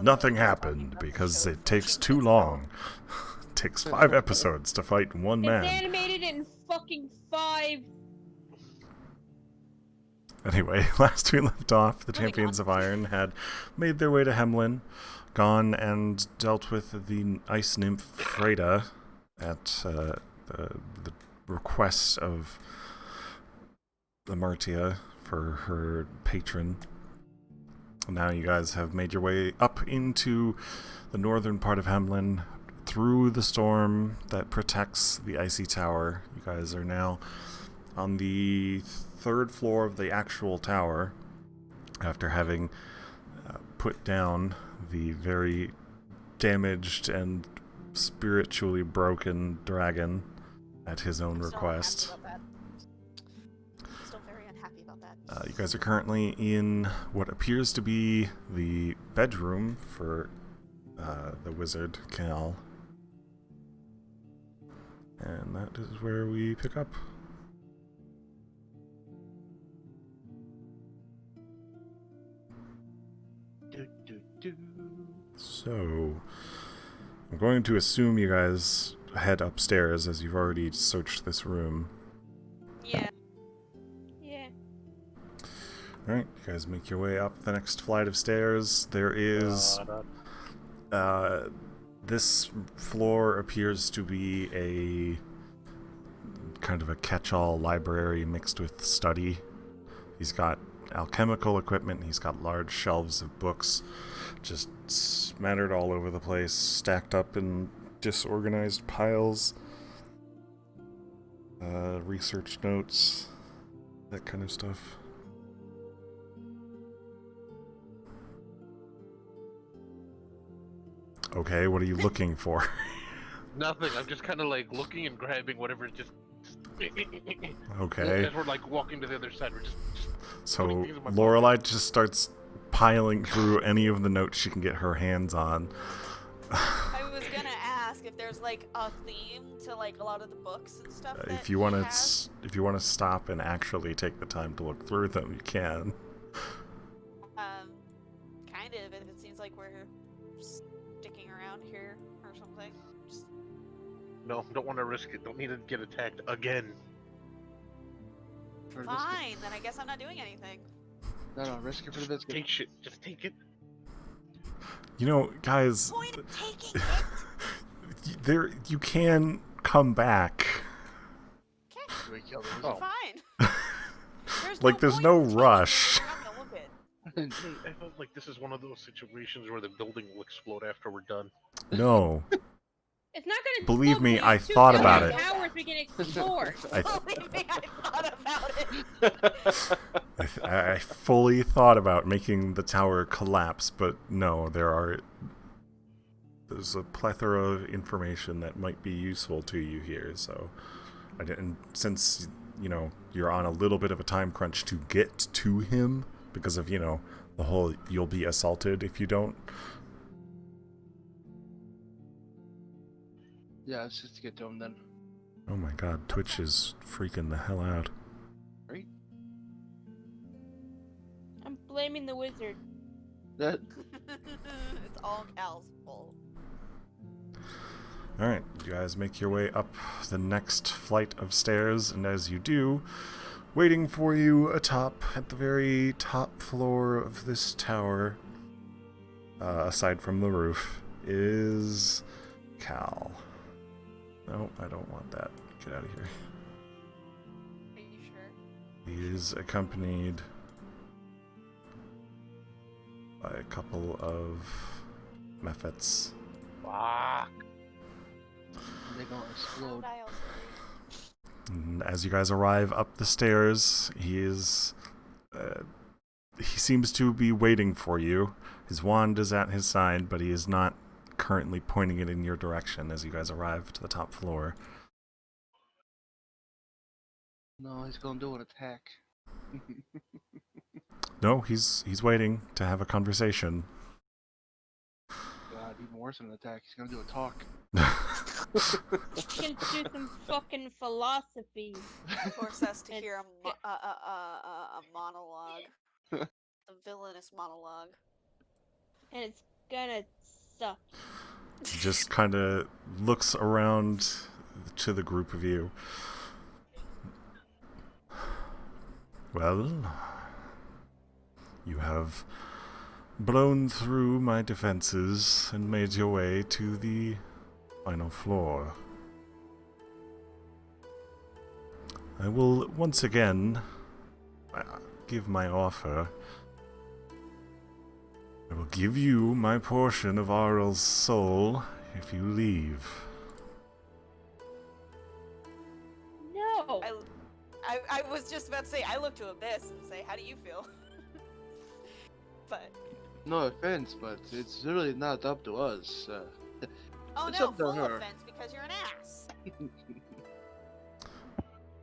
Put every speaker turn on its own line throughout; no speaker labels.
nothing happened because it takes too long. It takes 5 episodes to fight one man.
It's animated in fucking 5.
Anyway, last we left off, the Champions of Iron had made their way to Hemlin, gone and dealt with the ice nymph Freda at the request of the Martia for her patron. Now you guys have made your way up into the northern part of Hemlin, through the storm that protects the icy tower. You guys are now on the 3rd floor of the actual tower, after having put down the very damaged and spiritually broken dragon at his own request.
Still very unhappy about that.
You guys are currently in what appears to be the bedroom for the wizard, Cal. And that is where we pick up. So, I'm going to assume you guys head upstairs as you've already searched this room.
Yeah. Yeah.
Alright, you guys make your way up the next flight of stairs. There is... this floor appears to be a kind of a catch-all library mixed with study. He's got alchemical equipment, he's got large shelves of books just smattered all over the place, stacked up in disorganized piles. Research notes, that kind of stuff. Okay, what are you looking for?
Nothing. I'm just kind of like looking and grabbing whatever. Just
okay.
As we're like walking to the other side, we're just
so
putting things in my
Lorelei just starts piling through any of the notes she can get her hands on.
I was gonna ask if there's like a theme to like a lot of the books and stuff.
If you want to stop and actually take the time to look through them, you can.
Kind of. If it seems like we're sticking around here or something. Just...
No, don't want to risk it. Don't need to get attacked again.
Fine, then I guess I'm not doing anything.
No, risk it for the biscuit.
Take shit. Just take it.
You know, guys,
Point taking it.
there you can come back.
Okay.
Oh.
Fine.
Like, there's no rush.
I felt like this is one of those situations where the building will explode after we're done.
No.
It's not gonna
Believe
explode
me,
when
I
there's 2
thought about
billion
it.
Towers we can explore.
Believe me, I thought about it.
I fully thought about making the tower collapse, but no, there's a plethora of information that might be useful to you here, so I didn't, since, you know, you're on a little bit of a time crunch to get to him because of, you know, the whole you'll be assaulted if you don't.
Yeah, let's just get to him then.
Oh my god, Twitch is freaking the hell out.
Right?
I'm blaming the wizard.
That
It's all Cal's fault.
Alright, you guys make your way up the next flight of stairs, and as you do, waiting for you atop, at the very top floor of this tower, aside from the roof, is Cal. No, I don't want that. Get out of here.
Are you sure?
He is accompanied by a couple of Mephits.
Fuck.
they gonna explode.
And as you guys arrive up the stairs, he seems to be waiting for you. His wand is at his side, but he is not currently pointing it in your direction as you guys arrive to the top floor.
No, he's gonna do an attack.
No, he's waiting to have a conversation.
God, even worse than an attack. He's gonna do a talk.
You can do some fucking philosophy.
Force us to hear a monologue. A villainous monologue.
And it's gonna suck.
He just kind of looks around to the group of you. Well, you have blown through my defenses and made your way to the final floor. I will once again give my offer. I will give you my portion of Auril's soul if you leave.
No.
I was just about to say, I look to Abyss and say, how do you feel? But
No offense, but it's really not up to us.
oh
It's
no,
up to
full
her.
offense because you're an ass.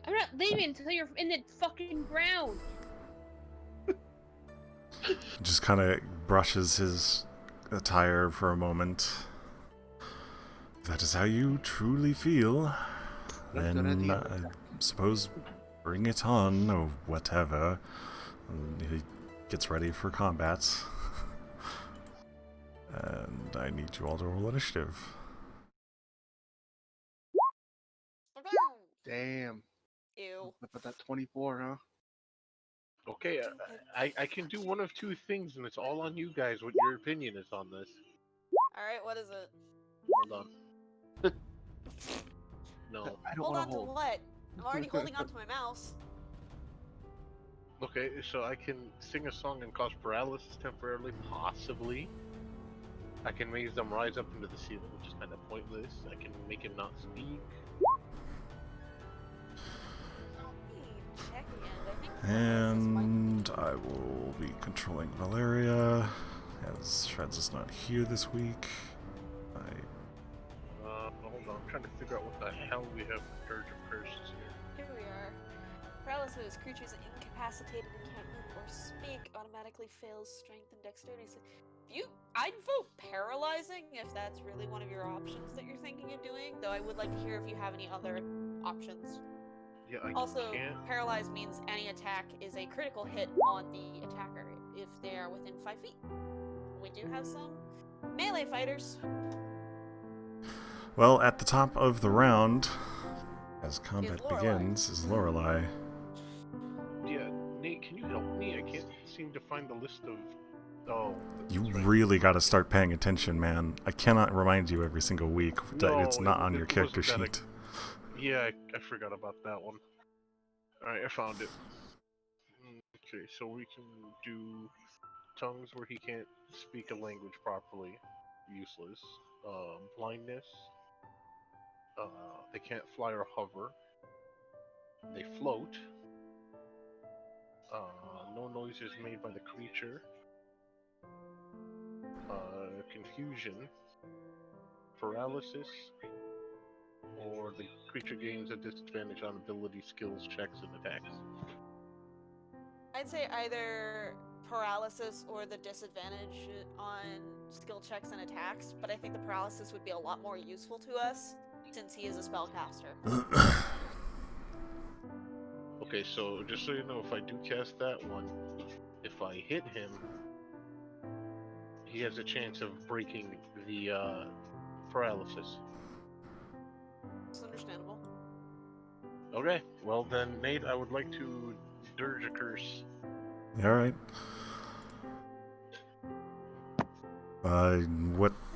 I'm not leaving until you're in the fucking ground.
Just kind of brushes his attire for a moment. If that is how you truly feel,
Good
then
idea.
I suppose bring it on, or whatever. And he gets ready for combat. And I need you all to roll initiative.
Damn.
Ew.
About that 24, huh?
Okay, I can do one of two things, and it's all on you guys what your opinion is on this.
Alright, what is it?
Hold on. No.
I don't
Hold
want
on
to
to what? I'm already holding on to my mouse.
Okay, so I can sing a song and cause paralysis temporarily, possibly. I can make them rise up into the ceiling, which is kind of pointless. I can make him not speak.
Check again. I think paralysis might
And I will be controlling Valeria, as Shreds is not here this week.
Hold on, I'm trying to figure out what the hell we have with Dirge of Curses here.
Here we are. Paralysis. Creatures incapacitated and can't move or speak automatically fails strength and dexterity. So I'd vote paralyzing if that's really one of your options that you're thinking of doing. Though I would like to hear if you have any other options.
Yeah, I
Also,
can't.
paralyzed means any attack is a critical hit on the attacker if they are within 5 feet. We do have some melee fighters.
Well, at the top of the round, as combat
Lorelei.
begins, is Lorelei.
Yeah, Nate, can you help me? I can't seem to find the list of. Oh,
You
that's right.
really got to start paying attention, man. I cannot remind you every single week that it's
No,
not
it-
on
it
your character
wasn't that
sheet.
Yeah, I forgot about that one. Alright, I found it. Okay, so we can do tongues where he can't speak a language properly. Useless. Blindness. They can't fly or hover. They float. No noise is made by the creature. Confusion. Paralysis. Or the creature gains a disadvantage on ability, skills, checks, and attacks.
I'd say either paralysis or the disadvantage on skill checks and attacks, but I think the paralysis would be a lot more useful to us since he is a spellcaster.
Okay, so just so you know, if I do cast that one, if I hit him, he has a chance of breaking the paralysis.
It's understandable.
Okay, well then, Nate, I would like to dirge a curse.
Alright.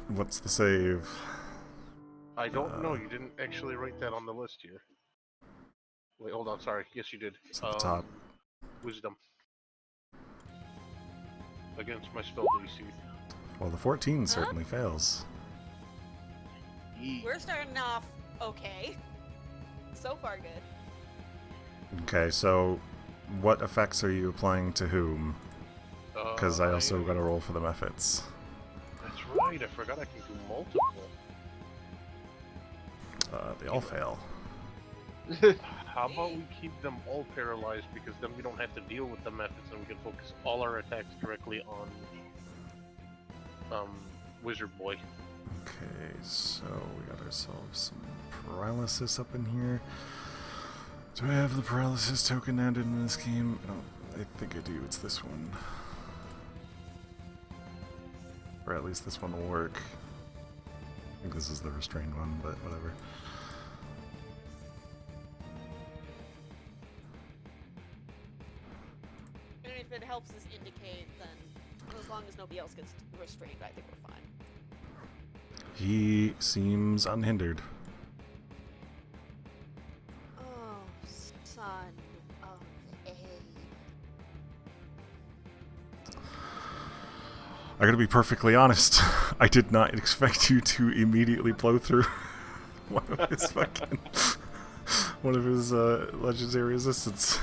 What's the save?
I don't know, you didn't actually write that on the list here. Wait, hold on, sorry. Yes, you did.
It's at the top.
Wisdom. Against my spell DC.
Well, the 14 certainly fails.
We're starting off okay. So far, good.
Okay, so what effects are you applying to whom? Because I also got to roll for the methods.
That's right, I forgot I can do multiple.
They all fail.
How about we keep them all paralyzed, because then we don't have to deal with the methods and we can focus all our attacks directly on Wizard Boy.
Okay, so we got ourselves some paralysis up in here. Do I have the paralysis token added in this game? I think I do. It's this one. Or at least this one will work. I think this is the restrained one, but whatever.
And if it helps us indicate, then as long as nobody else gets restrained, I think we're fine.
He seems unhindered.
Oh, son of a...
I gotta be perfectly honest. I did not expect you to immediately blow through one of his legendary resistance.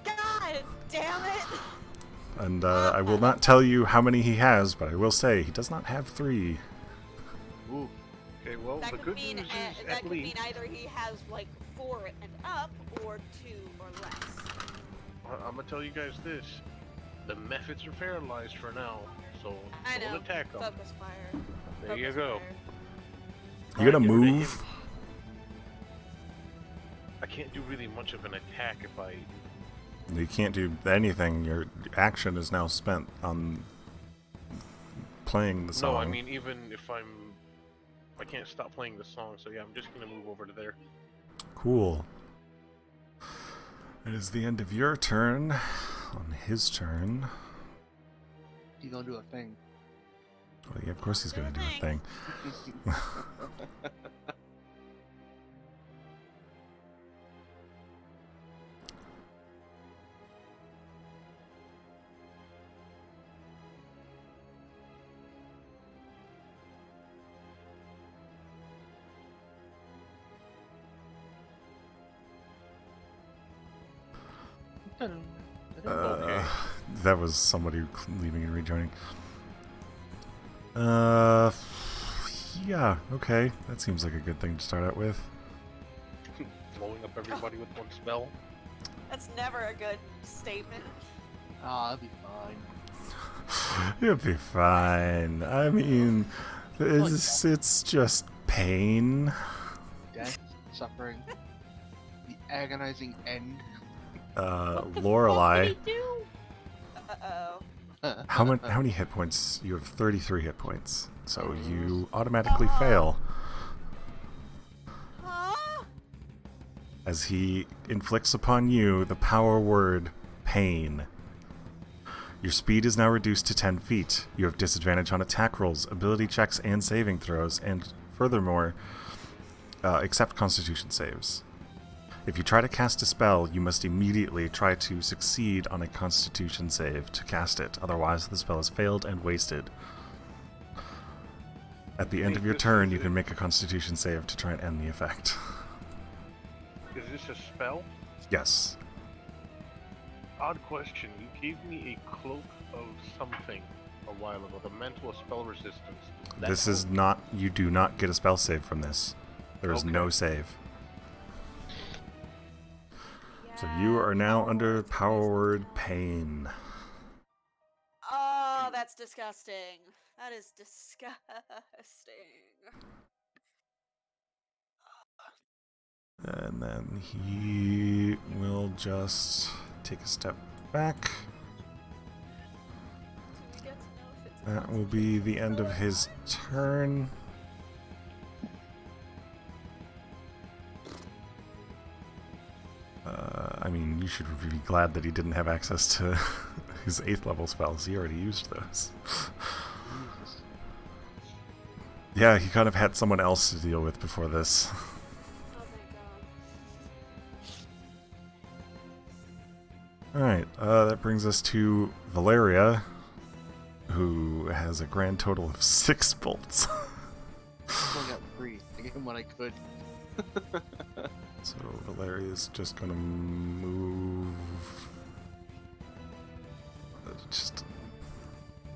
God damn it!
And I will not tell you how many he has, but I will say he does not have 3.
Ooh.
Okay, well,
That
the
could
good
mean
news is
that
at
could mean
least
either he has like 4 and up, or 2 or less.
I'm gonna tell you guys this: the methods are paralyzed for now, so
I
don't
know.
attack them.
Focus fire.
There you
Focus
go.
fire.
You gonna
Get rid of him.
move?
I can't do really much of an attack if I.
You can't do anything. Your action is now spent on playing the song.
No, I mean even if I can't stop playing the song. So yeah, I'm just gonna move over to there.
Cool. It is the end of your turn. On his turn.
He's gonna do a thing.
Well, yeah, of course he's gonna do a thing.
Okay.
That was somebody leaving and rejoining. Yeah, okay. That seems like a good thing to start out with.
Blowing up everybody with one spell.
That's never a good statement.
Ah, that'll be fine.
You'll be fine. I mean, it's just pain.
Death, suffering, the agonizing end.
Lorelei,
What did he do?
Uh-oh.
how many hit points? You have 33 hit points, so you automatically fail
Huh?
as he inflicts upon you the power word pain. Your speed is now reduced to 10 feet. You have disadvantage on attack rolls, ability checks, and saving throws, and furthermore, except Constitution saves. If you try to cast a spell, you must immediately try to succeed on a Constitution save to cast it, otherwise the spell is failed and wasted. At the end of your turn, you can make a Constitution save to try and end the effect.
Is this a spell?
Yes.
Odd question. You gave me a cloak of something a while ago. The mental spell resistance.
This is not... You do not get a spell save from this. There is
Okay.
no save. So you are now under power word pain.
Oh, that's disgusting. That is disgusting.
And then he will just take a step back.
Do we get to know if it's a
That will be the end of his turn. I mean, you should be glad that he didn't have access to his 8th level spells. He already used those.
Jesus.
Yeah, he kind of had someone else to deal with before this.
Oh, thank God.
Alright, that brings us to Valeria, who has a grand total of 6 bolts.
I only got 3. I gave him what I could.
So Valeria is just gonna move. Just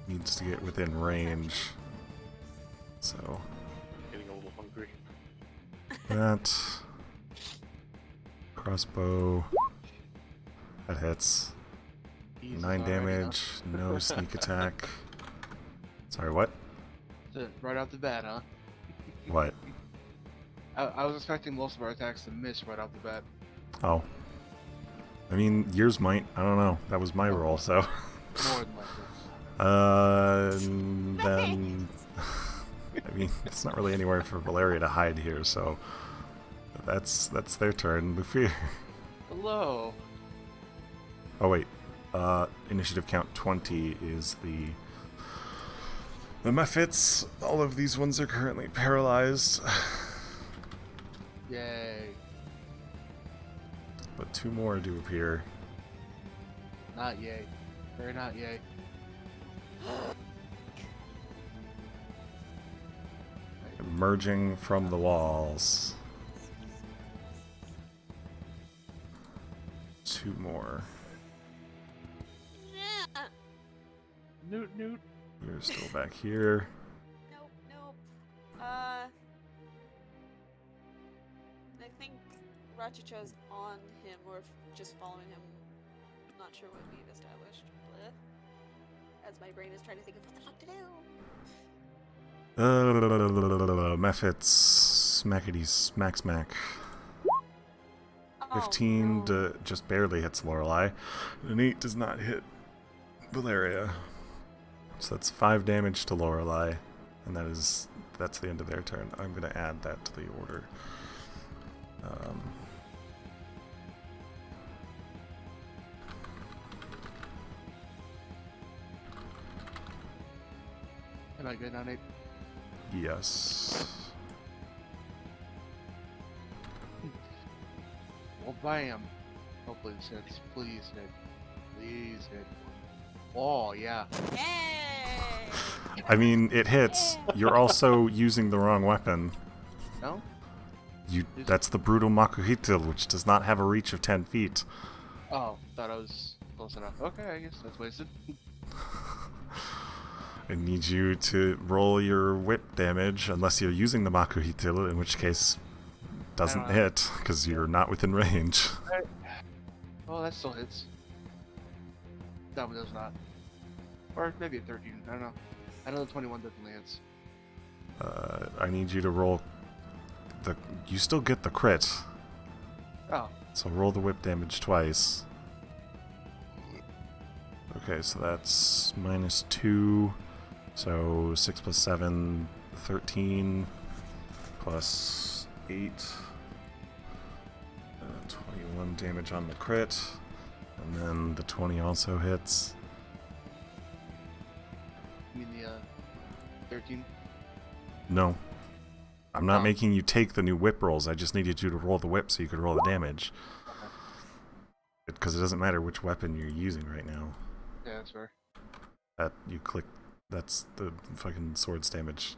needs to get within range. So
Getting a little hungry.
that crossbow that hits.
Jesus,
9
already, huh?
damage, no sneak attack. Sorry, what?
That's it, right off the bat, huh?
What?
I was expecting most of our attacks to miss right off the bat.
Oh. I mean, yours might. I don't know. That was my roll, so.
More than likely.
And then, I mean, it's not really anywhere for Valeria to hide here, so that's their turn. Lufir.
Hello.
Oh wait, initiative count 20 is the Mephits. All of these ones are currently paralyzed.
Yay.
But 2 more do appear.
Not yay. Or not yay.
Emerging from the walls. 2 more.
Yeah.
Newt newt.
You're still back here.
Nope, nope. I think Rachicho's on him, or just following him. I'm not sure what we've established. Bleh. As my brain is trying to think of what the fuck to do.
Mephits. Smackety smack smack.
Oh,
15
no.
just barely hits Lorelei. An 8 does not hit Valeria. So that's 5 damage to Lorelei. And that's the end of their turn. I'm going to add that to the order.
Am I good on it?
Yes.
Well, bam. Hopefully this hits. Please hit. Please hit. Oh, yeah.
Yay!
I mean, it hits. You're also using the wrong weapon.
No?
That's the brutal Makuhitil, which does not have a reach of 10 feet.
Oh, thought I was close enough. Okay, I guess that's wasted.
I need you to roll your whip damage, unless you're using the Makuhitil, in which case doesn't hit, because you're not within range.
Oh, that still hits. That one does not. Or maybe a 13, I don't know. I know the 21 definitely hits.
I need you to roll you still get the crit.
Oh.
So roll the whip damage twice. Okay, so that's -2. So 6 plus 7, 13. Plus 8. 21 damage on the crit. And then the 20 also hits.
You mean the 13?
No. I'm not
Oh.
making you take the new whip rolls. I just needed you to roll the whip so you could roll the damage. Because it doesn't matter which weapon you're using right now.
Yeah, that's fair.
That you click, that's the fucking sword's damage.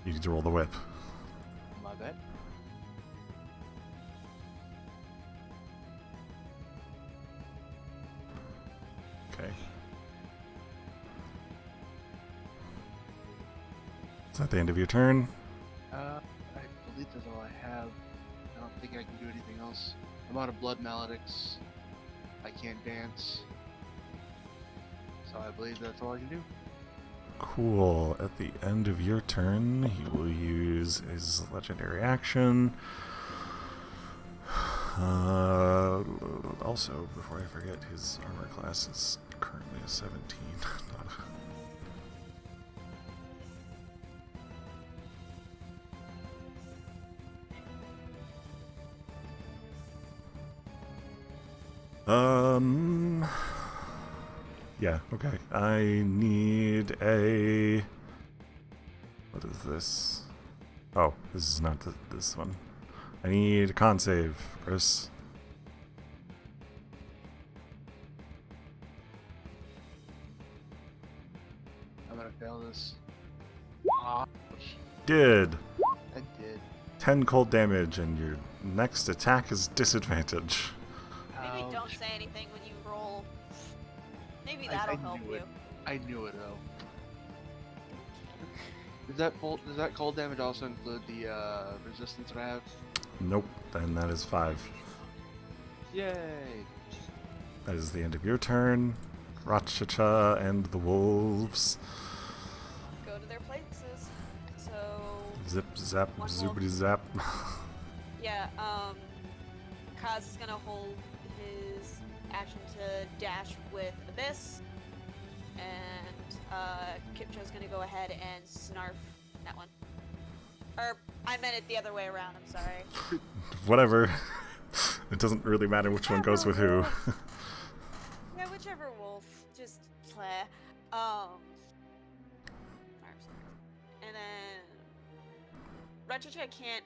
You need to roll the whip.
My bad.
Okay. Is that the end of your turn?
I believe that's all I have. I don't think I can do anything else. I'm out of blood maledics. I can't dance. So I believe that's all I can do.
Cool. At the end of your turn, he will use his legendary action. Also, before I forget, his armor class is currently a 17. Yeah, okay. I need a... What is this? Oh, this is not this one. I need a con save, Chris.
I'm gonna fail this.
Did.
I did.
10 cold damage, and your next attack is disadvantage.
Maybe don't
Ouch.
say anything when you roll. Maybe
I
that'll help
knew
you.
it. I knew it though. Does that cold damage also include the resistance that I have?
Nope, then that is 5.
Yay!
That is the end of your turn. Rachacha and the wolves.
Go to their places. So
Zip, zap,
One
zoopity zap.
yeah, Kaz is gonna hold his action to dash with Abyss, and Kipcho's gonna go ahead and snarf that one. Or I meant it the other way around. I'm sorry.
Whatever. It doesn't really matter which one goes with who.
Yeah, whichever wolf. Just play. And then Retrocha can't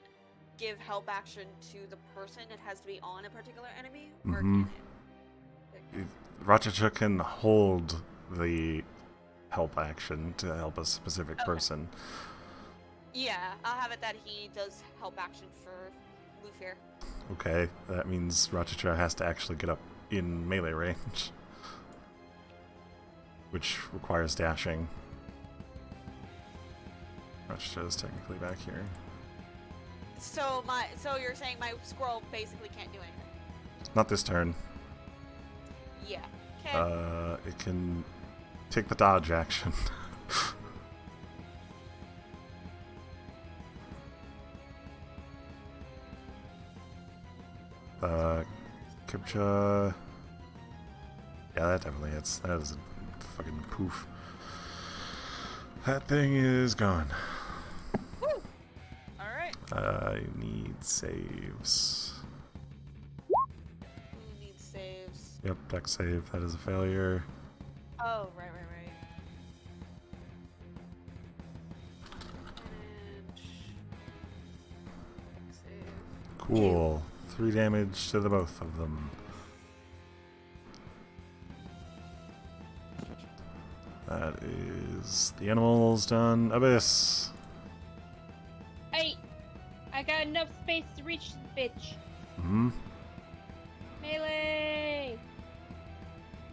give help action to the person. It has to be on a particular enemy, or can it?
Rachacha can hold the help action to help a specific person.
Yeah, I'll have it that he does help action for Lufir.
Okay, that means Rachacha has to actually get up in melee range, which requires dashing. Rachacha is technically back here.
So you're saying my squirrel basically can't do anything?
Not this turn.
Yeah. Okay.
It can take the dodge action. Kipcha. Yeah, that definitely hits. That is a fucking poof. That thing is gone.
Woo! Alright.
I need saves.
Who needs saves?
Yep, deck save. That is a failure.
Oh, right. And... save.
Cool. 3 damage to the both of them. That is the animals done. Abyss.
I got enough space to reach the bitch.
Hmm.
Melee!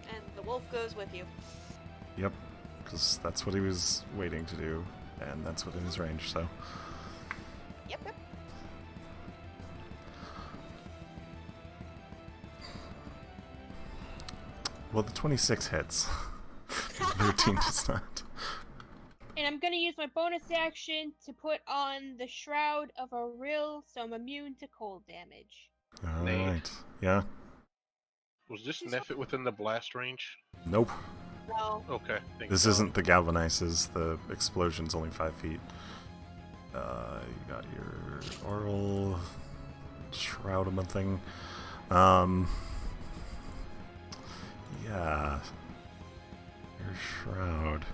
And the wolf goes with you.
Yep, because that's what he was waiting to do, and that's within his range, so.
Yep.
Well, the 26 hits. 13 does not.
And I'm gonna use my bonus action to put on the Shroud of Auril, so I'm immune to cold damage.
Alright. Yeah.
Was this Neffet within the blast range?
Nope.
No.
Okay.
This isn't the galvanizes. The explosion's only 5 feet. You got your Auril Shroud thing. Yeah. Your Shroud.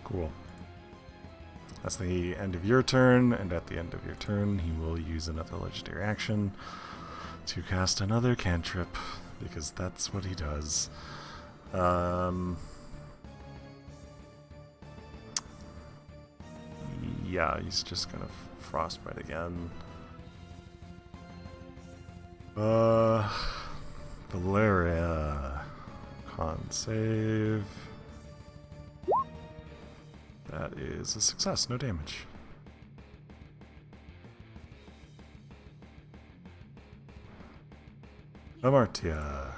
Cool. That's the end of your turn, and at the end of your turn, he will use another legendary action to cast another cantrip, because that's what he does. Yeah, he's just gonna frostbite again. Valeria. Con save. That is a success, no damage. Amartya.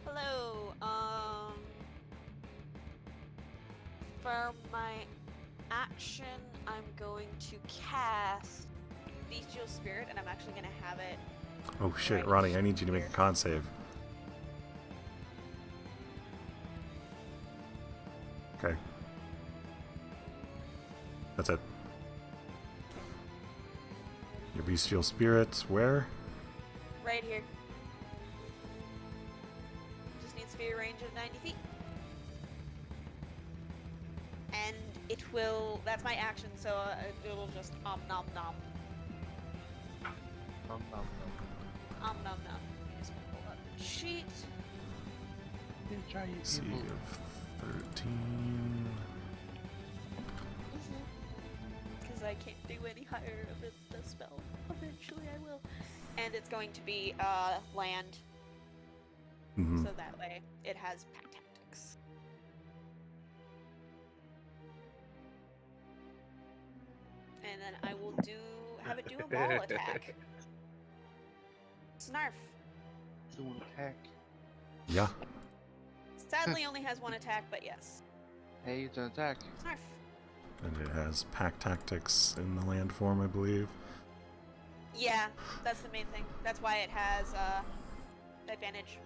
Hello. For my action, I'm going to cast Bestial Spirit, and I'm actually going to have it.
Oh shit,
right
Ronnie, I need you to make a
here.
con save. Okay. That's it. Your bestial spirit, where?
Right here. Just needs to be a range of 90 feet. And it will. That's my action, so it'll just nom nom. Nom nom. Just gonna pull up the sheet.
Yeah, try you
AC
evil.
of 13.
Because I can't do any higher of the spell. Eventually I will. And it's going to be land,
Mm-hmm.
so that way it has pack tactics. And then I will have it do a ball attack. Snarf.
Do an attack.
Yeah.
Sadly only has one attack, but yes.
Hey, it's an attack.
Snarf.
And it has pack tactics in the land form, I believe.
Yeah, that's the main thing. That's why it has advantage.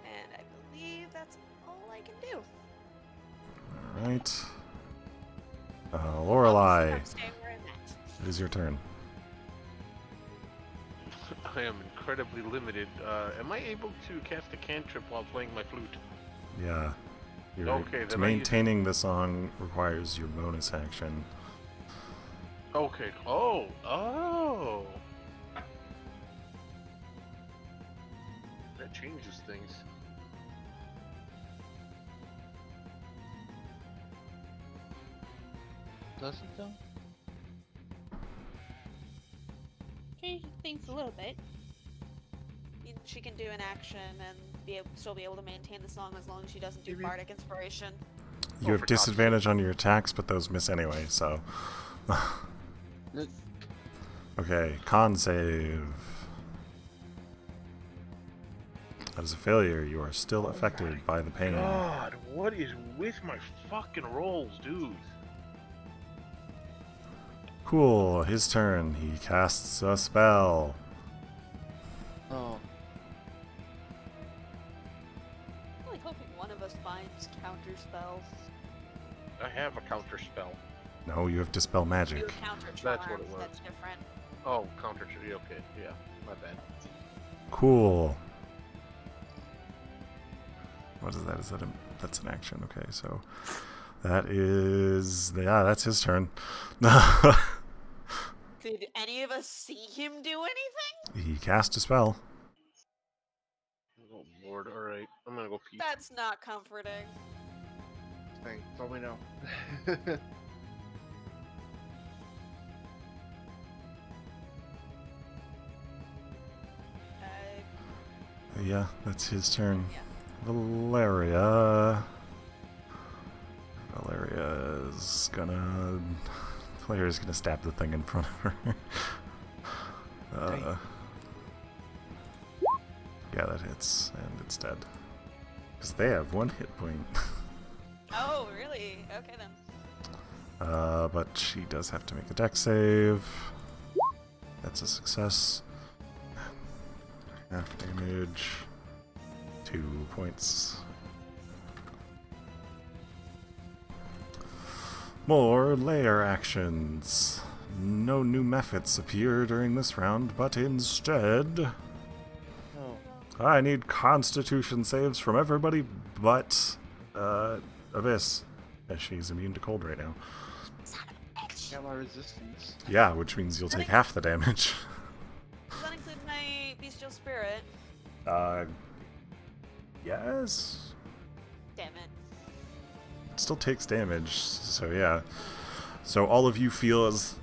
And I believe that's all I can do.
Alright.
Obviously,
Lorelei,
I'm staying where I'm at.
it is your turn.
I am incredibly limited. Am I able to cast a cantrip while playing my flute?
Yeah.
Okay,
To
then
maintaining the song requires your bonus action.
Okay. Oh. That changes things.
Doesn't though?
Change things a little bit.
She can do an action and still be able to maintain the song as long as she doesn't do
Maybe.
bardic inspiration.
You have
for God's
disadvantage on your attacks, but those miss anyway, so.
It-
Okay, con save. That is a failure. You are still affected by the pain.
God, what is with my fucking rolls, dude?
Cool, his turn. He casts a spell.
Oh,
I'm really hoping one of us finds counter spells.
I have a counter spell.
No, you have Dispel
You
Magic.
have counter charms.
That's what it was.
That's different.
Oh, counter to okay, yeah, my bad.
Cool. What is that? That's an action. Okay, so that is that's his turn.
Did any of us see him do anything?
He cast a spell.
Oh lord, alright. I'm gonna go pee.
That's not comforting.
thanks. That's all we know.
Yeah, that's his turn.
Yeah.
Valeria is gonna. Valeria's gonna stab the thing in front of her. Yeah, that hits, and it's dead. Because they have 1 hit point.
Oh, really? Okay then.
But she does have to make a dex save. That's a success. Half damage. 2 points. More layer actions. No new methods appear during this round, but instead,
Oh,
I need Constitution saves from everybody but Abyss, as she's immune to cold right now.
got my resistance.
Yeah, which means you'll take half the damage.
Does that include my bestial spirit?
Yes.
Damn it.
It still takes damage, so yeah. So all of you feel as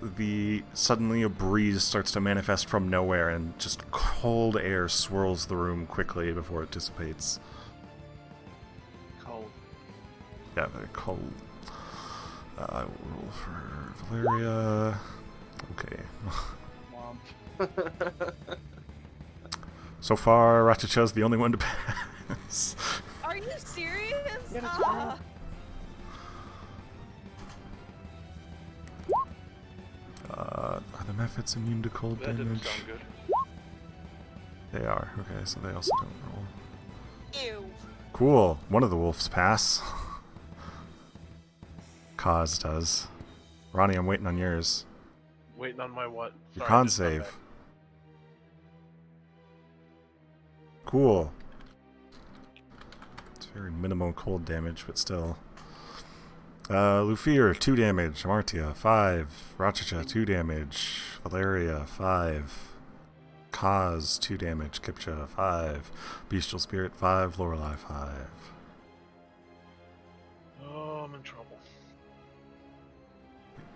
suddenly a breeze starts to manifest from nowhere and just cold air swirls the room quickly before it dissipates.
Cold.
Yeah, very cold. I will roll for Valeria. Okay.
Mom.
So far, Rachacha's the only one to pass.
Are you serious?
Yeah, that's
Ah.
Are the methods immune to cold
That didn't
damage?
sound good.
They are. Okay, so they also don't roll.
Ew.
Cool. One of the wolves pass. Kaz does. Ronnie, I'm waiting on yours.
Waiting on my what?
Your
Sorry,
con
just my
save.
bad.
Cool. It's very minimal cold damage, but still. Lufir, 2 damage. Amartia, 5. Rachacha, 2 damage. Valeria, 5. Kaz, 2 damage. Kipcha, 5. Bestial Spirit, 5. Lorelei, 5.
Oh, I'm in trouble.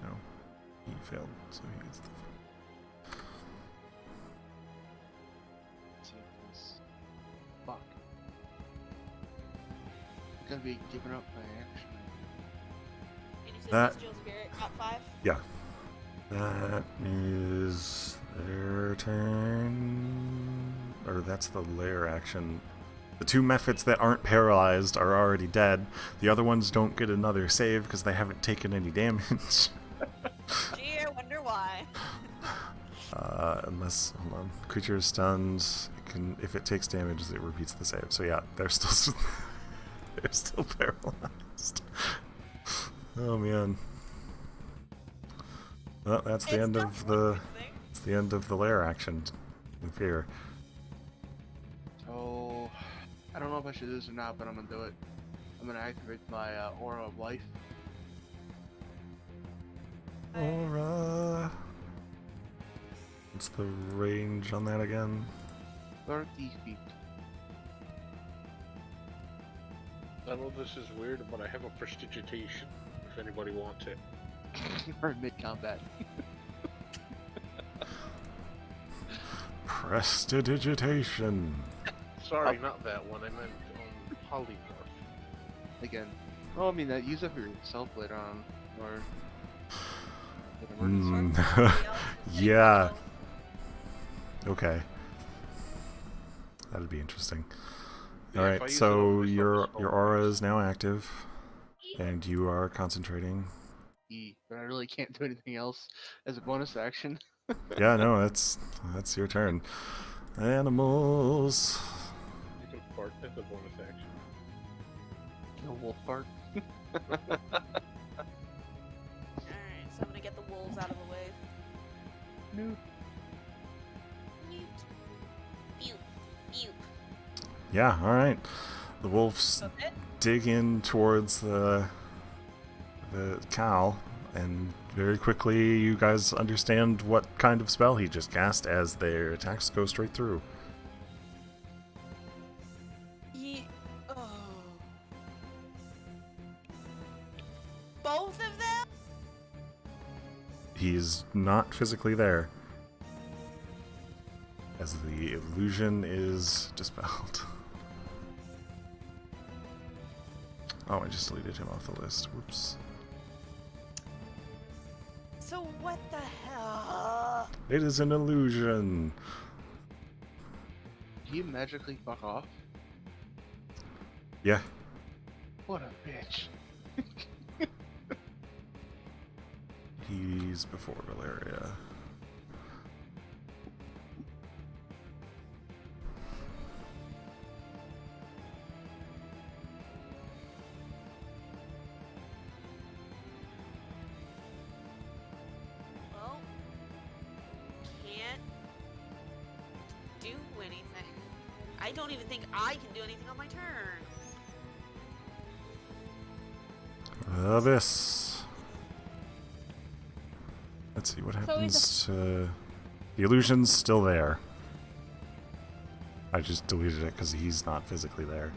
No. He failed, so he gets the...
Fuck. Gonna be giving up my action.
And you said
That-
bestial spirit got 5?
Yeah. That is their turn. Or that's the lair action. The 2 methods that aren't paralyzed are already dead. The other ones don't get another save because they haven't taken any damage.
Gee, I wonder why.
Unless creature is stunned, if it takes damage, it repeats the save. So yeah, they're still they're still paralyzed. Oh man. Well, that's the end of the lair action. In fear.
So, I don't know if I should do this or not, but I'm gonna do it. I'm gonna activate my aura of life.
Aura. What's the range on that again?
30 feet.
I know this is weird, but I have a prestidigitation. If anybody wants it.
For mid-combat.
Prestidigitation.
Sorry, not that one. I meant polymorph.
Again. Oh, I mean, use it for yourself later on. Or...
Yeah. Okay. That'd be interesting.
Yeah,
Alright, so your aura is now active. And you are concentrating.
But I really can't do anything else as a bonus action.
Yeah, no, that's your turn. Animals.
You can fart as a bonus action.
No wolf fart.
Alright, so I'm gonna get the wolves out of the way.
Nope.
Yeah, alright. The wolves dig in towards the cow, and very quickly you guys understand what kind of spell he just cast as their attacks go straight through.
Both of them?
He's not physically there, as the illusion is dispelled. Oh, I just deleted him off the list. Whoops.
So what the hell?
It is an illusion.
Do you magically fuck off?
Yeah.
What a bitch.
He's before Valeria.
Well, can't do anything. I don't even think I can do anything on my turn.
Abyss. Let's see what happens. The illusion's still there. I just deleted it because he's not physically there.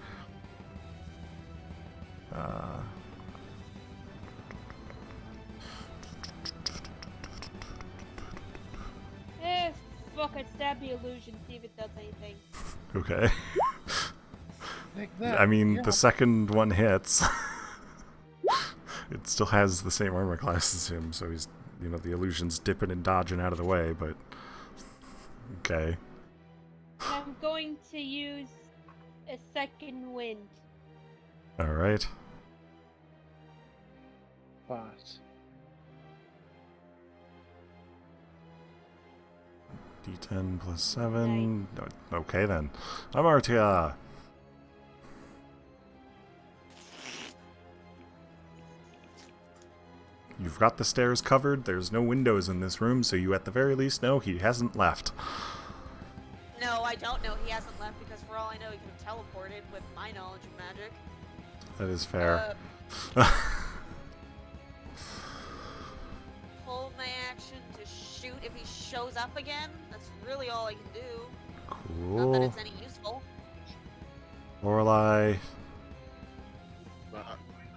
Fuck it, stab the illusion, see if it does anything.
Okay.
Like that.
I mean,
Yeah.
the second one hits. It still has the same armor class as him, so he's, the illusion's dipping and dodging out of the way, but... Okay.
I'm going to use a second wind.
Alright.
But
D10 plus 7. Okay then. Amartya! You've got the stairs covered. There's no windows in this room, so you at the very least know he hasn't left.
No, I don't know. He hasn't left because for all I know, he could have teleported with my knowledge of magic.
That is fair.
Hold my action to shoot if he shows up again. That's really all I can do. Not that
Cool.
it's any useful.
Lorelei.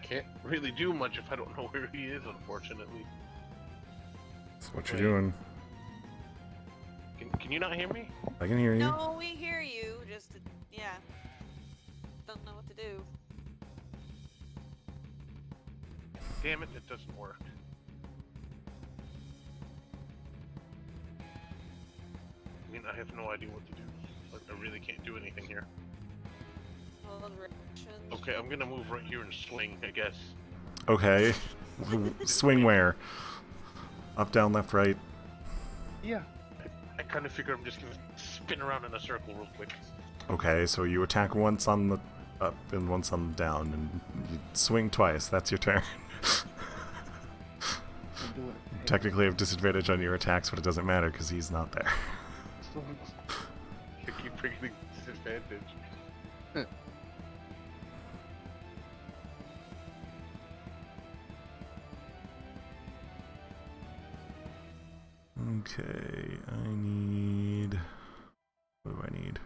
Can't really do much if I don't know where he is, unfortunately.
That's what you're doing.
Can you not hear me?
I can hear you.
No, we hear you. Just, yeah. Don't know what to do.
Damn it, it doesn't work. I mean, I have no idea what to do. Like, I really can't do anything here.
All the directions.
Okay, I'm gonna move right here and swing, I guess.
Okay. Swing where? Up, down, left, right.
yeah.
kind of figure I'm just gonna spin around in a circle real quick.
Okay, so you attack once on the up and once on the down, and you swing twice. That's your turn.
I'm doing it.
Technically, I have disadvantage on your attacks, but it doesn't matter because he's not there.
You keep bringing disadvantage.
Okay, I need... What do I need?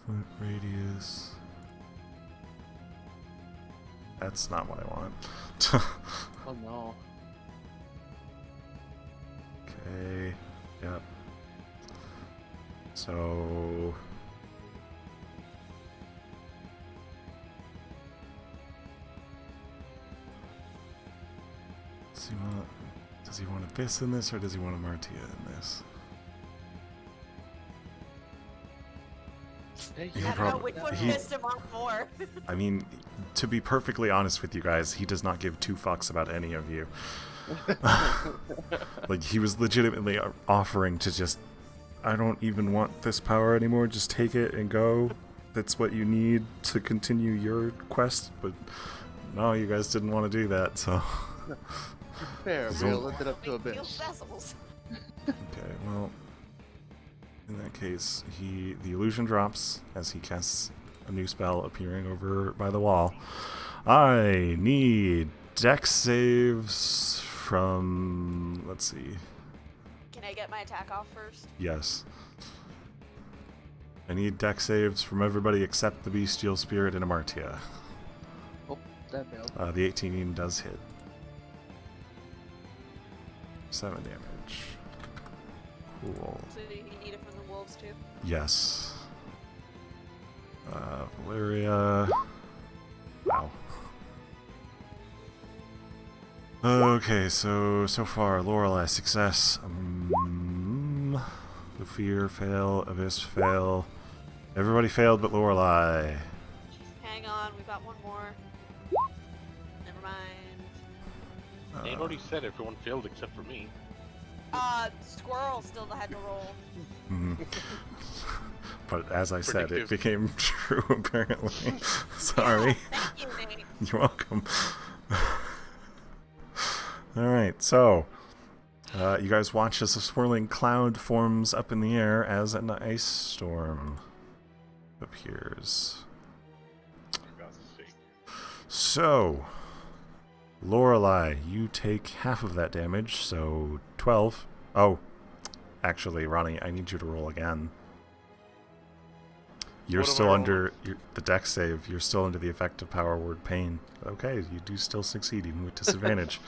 Foot radius. That's not what I want.
Oh no.
Okay, yep. So... Does he want Abyss in this, or does he want a Martia in this?
Hey,
He
I don't know
prob-
which one
he-
pissed him off more.
I mean, to be perfectly honest with you guys, he does not give two fucks about any of you. Like, he was legitimately offering to just, I don't even want this power anymore, just take it and go. That's what you need to continue your quest, but no, you guys didn't want to do that, so...
Fair,
So-
we'll lift it up to a
Feel
bitch.
vessels.
Okay, well, in that case, the illusion drops as he casts a new spell appearing over by the wall. I need dex saves from, let's see,
Can I get my attack off first?
yes. I need dex saves from everybody except the Bestial Spirit and Amartia.
Oh, that failed.
The 18 does hit. 7 damage. Cool.
So you need it from the wolves too?
Yes. Valeria. Wow. Okay, so far, Lorelei, success. Lufir, fail. Abyss, fail. Everybody failed but Lorelei.
Hang on, we got one more. Never mind.
They already said everyone failed except for me.
Squirrel still had to roll.
Mhm. But as I said, it
Predictive.
became true, apparently. Sorry.
Thank you, Nate.
You're welcome. Alright, so you guys watch as a swirling cloud forms up in the air as an ice storm appears.
For God's sake.
So, Lorelei, you take half of that damage, so 12. Oh, actually, Ronnie, I need you to roll again. You're
What am
still
I
under the dex save. You're still under the effect of power word pain. Okay, you do still succeed even with disadvantage.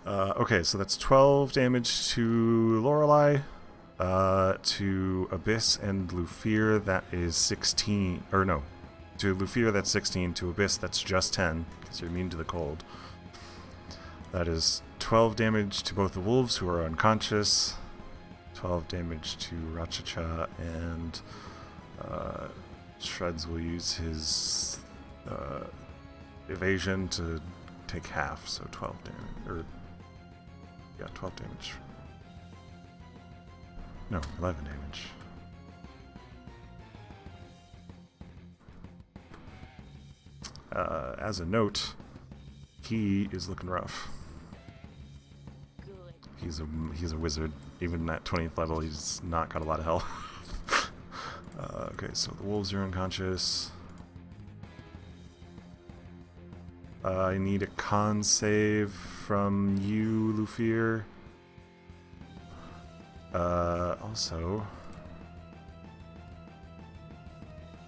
Okay, so that's 12 damage to Lorelei. To Abyss and Lufir, that is 16. Or no, to Lufir, that's 16. To Abyss, that's just 10, because you're immune to the cold. That is 12 damage to both the wolves, who are unconscious. 12 damage to Rachacha, and Shreds will use his evasion to take half, so 12 damage. Or, yeah, 12 damage. No, 11 damage. As a note, he is looking rough.
Good.
He's a wizard. Even at 20th level, he's not got a lot of health. Okay, so the wolves are unconscious. I need a con save from you, Lufir. Also,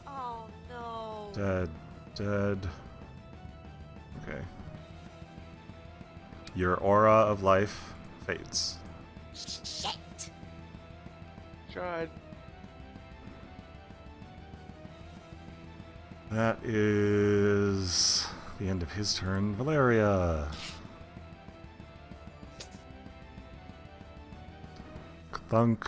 Oh no.
dead. Okay. Your aura of life fades.
Shit.
Tried.
That is the end of his turn. Valeria. Thunk.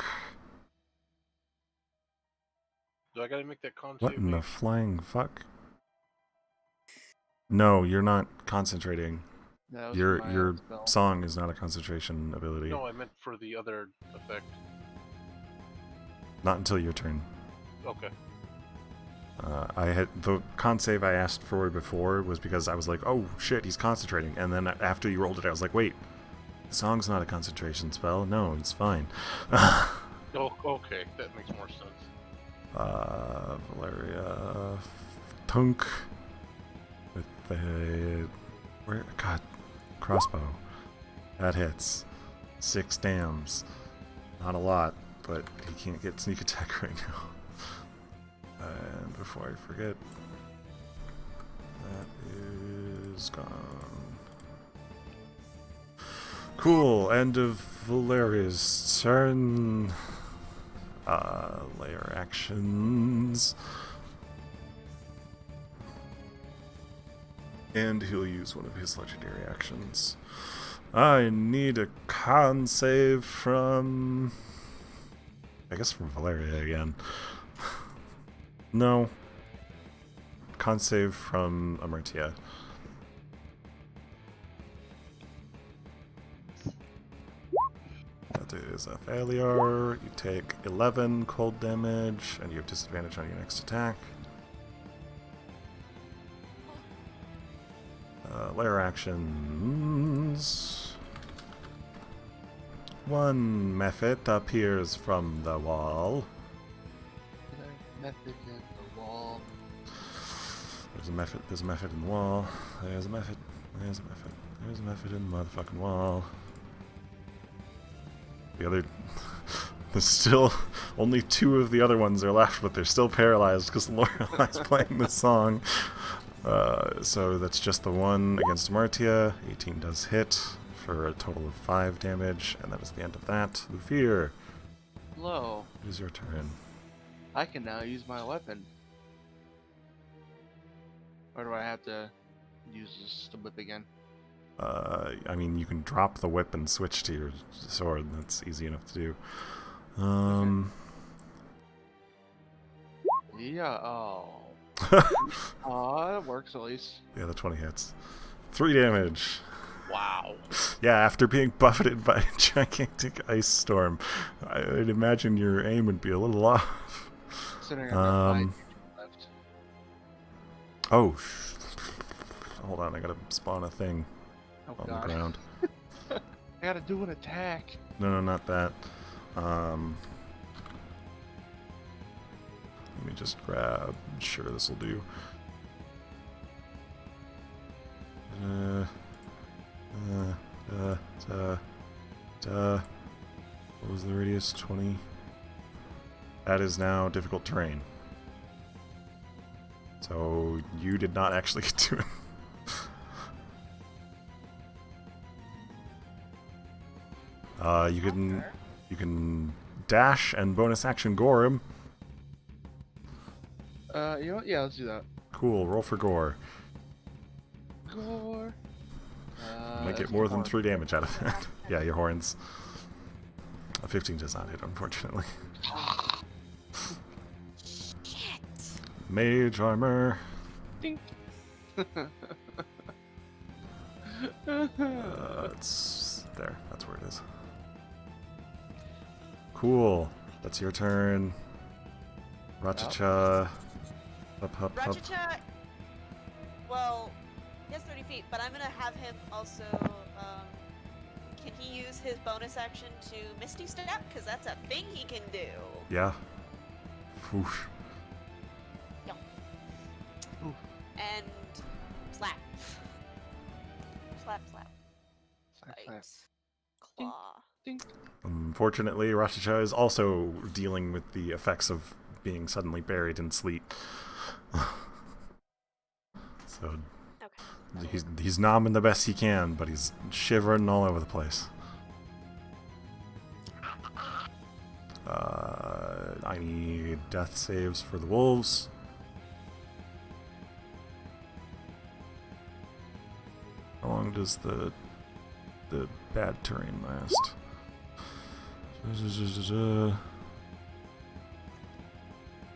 Do I gotta make that con
What
save?
in the
Nate?
flying fuck? No, you're not concentrating.
No, that was
Your
my
your
old spell.
song is not a concentration ability.
No, I meant for the other effect.
Not until your turn.
Okay.
I had the con save I asked for before was because I was like, oh shit, he's concentrating, and then after you rolled it, I was like, wait, the song's not a concentration spell. No, it's fine.
Oh, okay, that makes more sense.
Valeria, Tunk with the crossbow. That hits 6 dams. Not a lot, but he can't get sneak attack right now. And before I forget, that is gone. Cool. End of Valeria's turn. Layer actions. And he'll use one of his legendary actions. I need a con save from... I guess from Valeria again. No. Con save from Amartia. That is a failure. You take 11 cold damage, and you have disadvantage on your next attack. Layer actions. One Mephit appears from the wall.
Method in the wall.
There's a Mephit in the wall. There's a Mephit. There's a Mephit. There's a Mephit in the motherfucking wall. The other... There's still... Only 2 of the other ones are left, but they're still paralyzed because Lorelai's playing this song. So that's just the one against Amartia. 18 does hit for a total of 5 damage, and that is the end of that. Lufir,
Hello.
it is your turn.
I can now use my weapon. Or do I have to use the whip again?
I mean, you can drop the whip and switch to your sword. That's easy enough to do.
Yeah, oh. Oh, that works at least.
Yeah, the 20 hits. 3 damage.
Wow.
Yeah, after being buffeted by a gigantic ice storm, I'd imagine your aim would be a little off.
Considering I've got 5 left.
Oh, hold on, I gotta spawn a thing
Oh
on
god.
the ground.
I gotta do an attack.
No, not that. Let me just grab. Sure, this will do. What was the radius? 20. That is now difficult terrain. So you did not actually get to it. You can dash and bonus action gore him.
You know what? Yeah, let's do that.
Cool. Roll for gore.
Gore.
Might get
that's
more
my
than
horn.
3 damage out of that. Yeah, your horns. A 15 does not hit, unfortunately. Mage armor.
Dink.
It's there. That's where it is. Cool. That's your turn. Rachacha. Hup.
Rachacha, well, he has 30 feet, but I'm gonna have him also, can he use his bonus action to Misty Step? Because that's a thing he can do.
Yeah. Whoosh.
And slap. Slap.
Slap, slap.
Bite. Claw.
Dink.
Unfortunately, Rachacha is also dealing with the effects of being suddenly buried in sleet. So
Okay.
he's nomming the best he can, but he's shivering all over the place. I need death saves for the wolves. How long does the bad terrain last?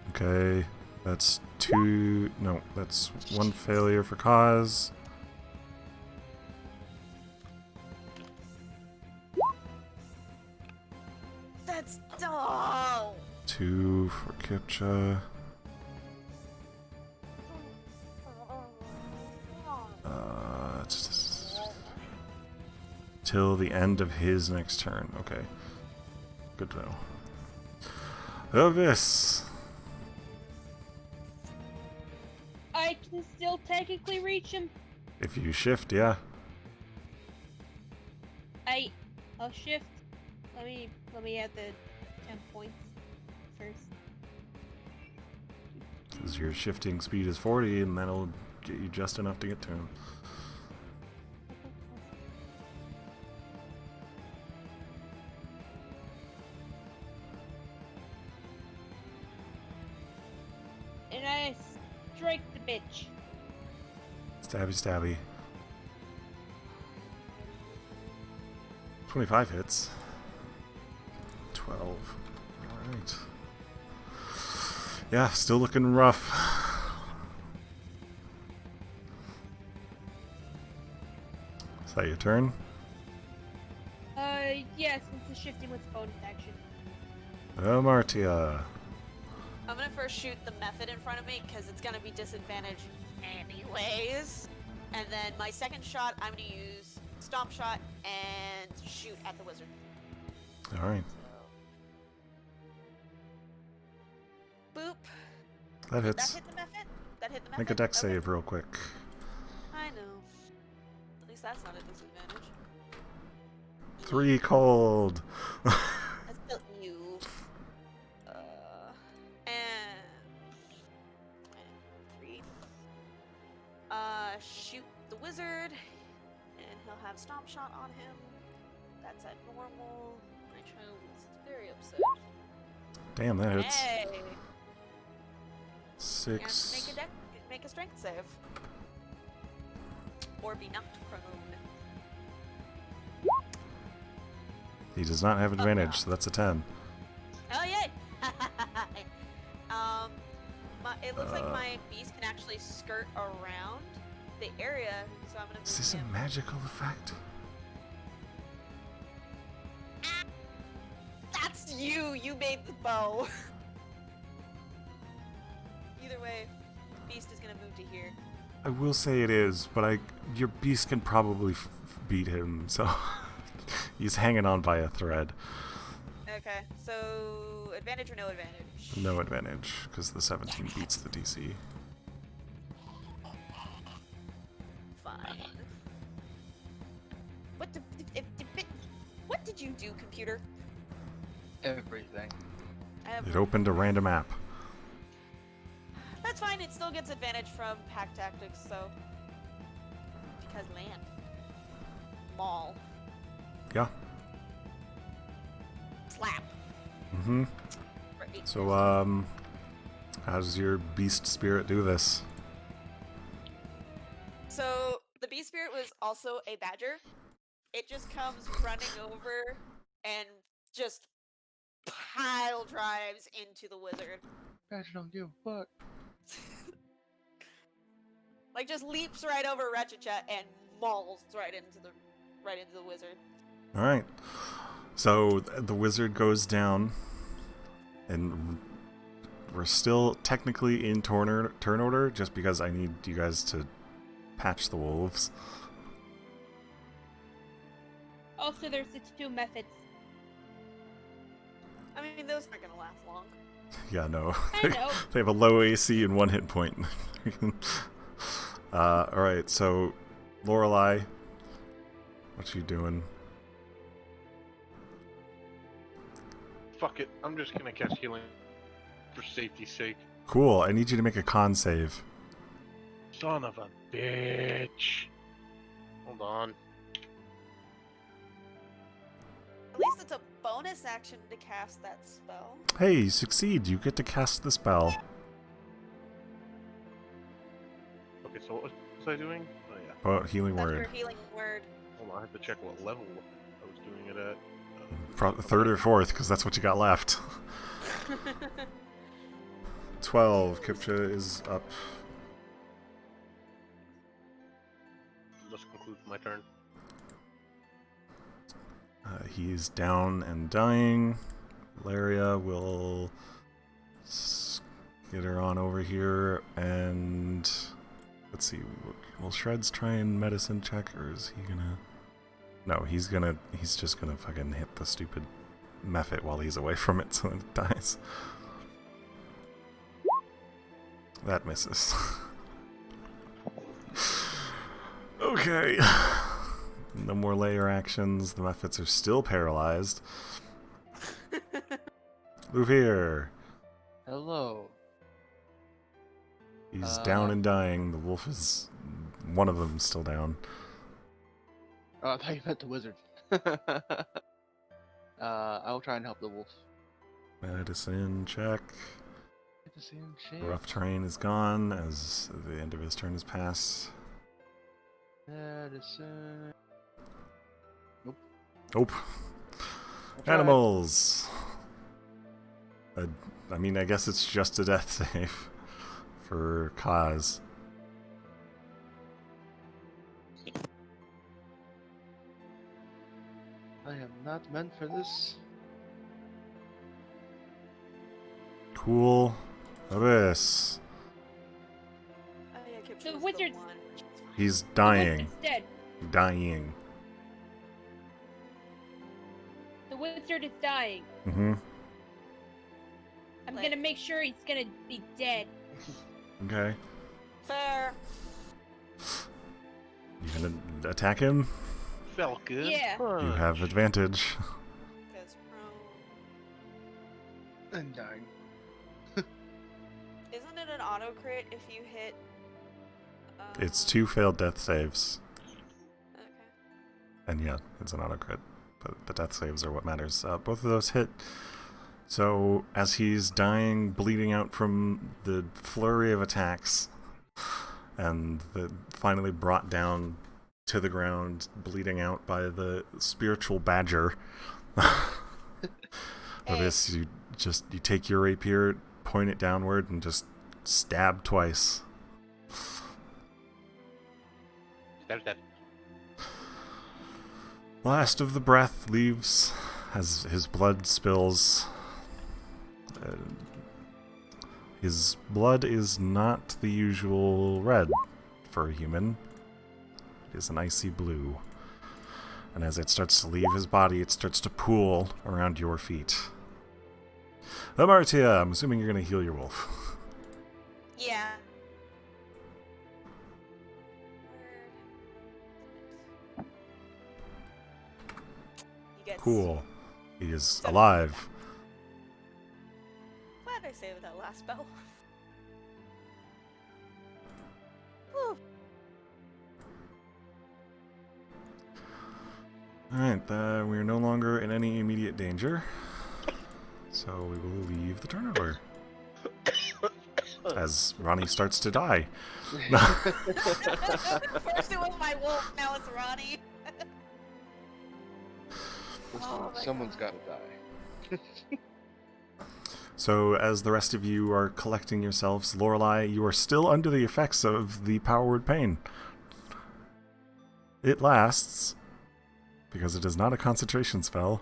Okay, That's 2. No, that's 1 failure for cause.
That's oh.
2 for Kipcha. Till the end of his next turn. Okay. Good to know. Ovis.
I can still technically reach him.
If you shift, yeah.
I'll shift. Let me add the 10 points first.
Because your shifting speed is 40, and that'll get you just enough to get to him.
And I strike the bitch.
Stabby, stabby. 25 hits. 12. Alright. Yeah, still looking rough. Is that your turn?
Yes, since the shifting with bonus action.
Martia.
I'm gonna first shoot the method in front of me because it's gonna be disadvantaged anyways. And then my second shot, I'm gonna use Stomp Shot and shoot at the wizard.
Alright.
Boop.
That
That
hits.
hit the method? That hit the method?
Make a dex
Okay.
save real quick.
I know. At least that's not a disadvantage.
3 cold.
That's still you. And 3. Shoot the wizard, and he'll have Stomp Shot on him. That's at normal. My child is very upset.
Damn, that hits.
Hey! You have to
6.
make a strength save. Or be knocked prone.
He does not have advantage, so that's a 10.
Oh yay! It looks like my beast can actually skirt around the area, so I'm gonna move
Is this a
him.
magical effect?
That's you! You made the bow! Either way, beast is gonna move to here.
I will say it is, but your beast can probably beat him, so he's hanging on by a thread.
Okay, so advantage or no advantage?
No advantage, because the 17 beats the DC.
Fine. What did you do, computer?
Everything.
I have
It opened a random app.
That's fine, it still gets advantage from pack tactics, so. Because land. Maul.
Yeah.
Slap.
Mm-hmm.
Right.
So, how does your beast spirit do this?
So, the beast spirit was also a badger. It just comes running over and just pile drives into the wizard.
Badger don't give a fuck.
Like, just leaps right over Ratchet and mauls right into the wizard.
Alright. So, the wizard goes down, and we're still technically in turn order, just because I need you guys to patch the wolves.
Also, there's the 2 methods.
I mean, those aren't gonna last long.
Yeah, no.
I know.
They have a low AC and 1 hit point. Alright, so Lorelei, what you doing?
Fuck it, I'm just gonna cast healing for safety's sake.
Cool, I need you to make a con save.
Son of a bitch. Hold on.
At least it's a bonus action to cast that spell.
Hey, you succeed. You get to cast the spell.
Okay, so what was I doing? Oh yeah.
Oh, healing
That's
word.
your healing word.
Hold on, I have to check what level I was doing it at.
12. Kipcha is up.
This concludes my turn.
He's down and dying. Valeria will get her on over here and let's see. Will Shreds try and medicine check, or is he gonna? No, he's just gonna fucking hit the stupid mephit while he's away from it so it dies. That misses. Okay. No more layer actions. The mephits are still paralyzed. Move here.
Hello.
He's down and dying. The wolf is... One of them still down.
Oh, I thought you meant the wizard. I will try and help the wolf.
Medicine check.
Medicine check.
Rough terrain is gone as the end of his turn has passed.
Medicine.
Nope. Animals! I mean, I guess it's just a death save for Kaz.
I am not meant for this.
Cool. Abyss.
Oh, yeah, Kipcha
The
was
wizard's-
one.
He's
The
dying.
wizard's dead.
Dying.
The wizard is dying.
Mm-hmm.
I'm
Like-
gonna make sure he's gonna be dead.
Okay.
Fair.
You gonna attack him?
Felt good.
Yeah.
You have advantage.
Because
I'm dying.
isn't it an auto crit if you hit?
It's 2 failed death saves.
Okay.
And yeah, it's an auto crit. But the death saves are what matters. Both of those hit. So as he's dying, bleeding out from the flurry of attacks, and finally brought down to the ground, bleeding out by the spiritual badger. Abyss, you take your rapier, point it downward, and just stab twice.
That.
Last of the breath leaves as his blood spills. His blood is not the usual red for a human. It is an icy blue. And as it starts to leave his body, it starts to pool around your feet. Amartia, I'm assuming you're going to heal your wolf.
Yeah. He gets
Cool. He is
7
alive.
Glad I saved that last spell. Whew.
Alright, we are no longer in any immediate danger. So we will leave the turnover. As Ronnie starts to die.
First it was my wolf, now it's Ronnie. Oh my
Someone's
God.
gotta die.
So as the rest of you are collecting yourselves, Lorelei, you are still under the effects of the power word pain. It lasts, because it is not a concentration spell,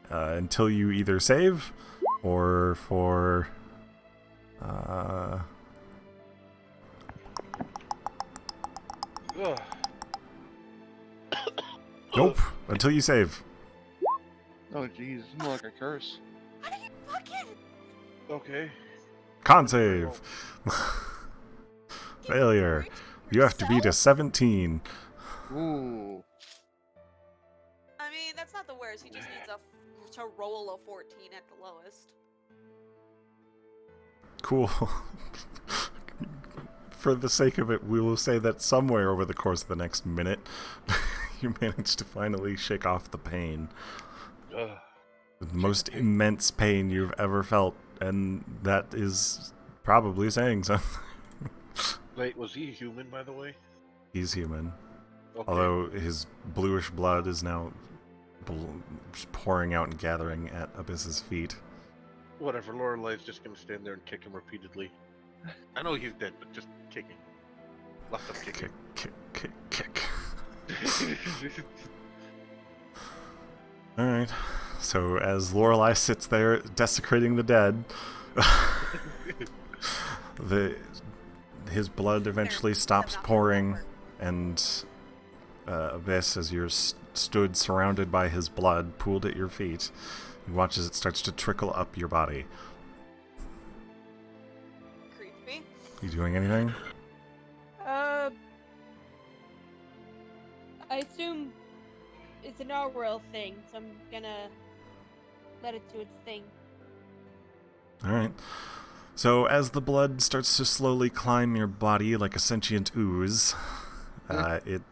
until you either save, or for...
Ugh.
Nope, until you save.
Oh jeez, it's more like a curse.
How do you fucking
Okay.
Con save! Failure. You have to beat a 17.
Ooh.
I mean, that's not the worst. He just needs to roll a 14 at the lowest.
Cool. For the sake of it, we will say that somewhere over the course of the next minute, you managed to finally shake off the pain.
Ugh.
The most immense pain you've ever felt, and that is probably saying something.
Wait, was he human, by the way?
He's human.
Okay.
Although his bluish blood is now just pouring out and gathering at Abyss's feet.
Whatever, Lorelei's just gonna stand there and kick him repeatedly. I know he's dead, but just kick him. Lots of kicking.
Kick. Alright. So as Lorelei sits there desecrating the dead, his blood eventually stops pouring, and Abyss, as you're stood surrounded by his blood pooled at your feet, you watch as it starts to trickle up your body.
Creepy.
You doing anything?
I assume it's an Auril thing, so I'm gonna let it do its thing.
Alright. So as the blood starts to slowly climb your body like a sentient ooze, it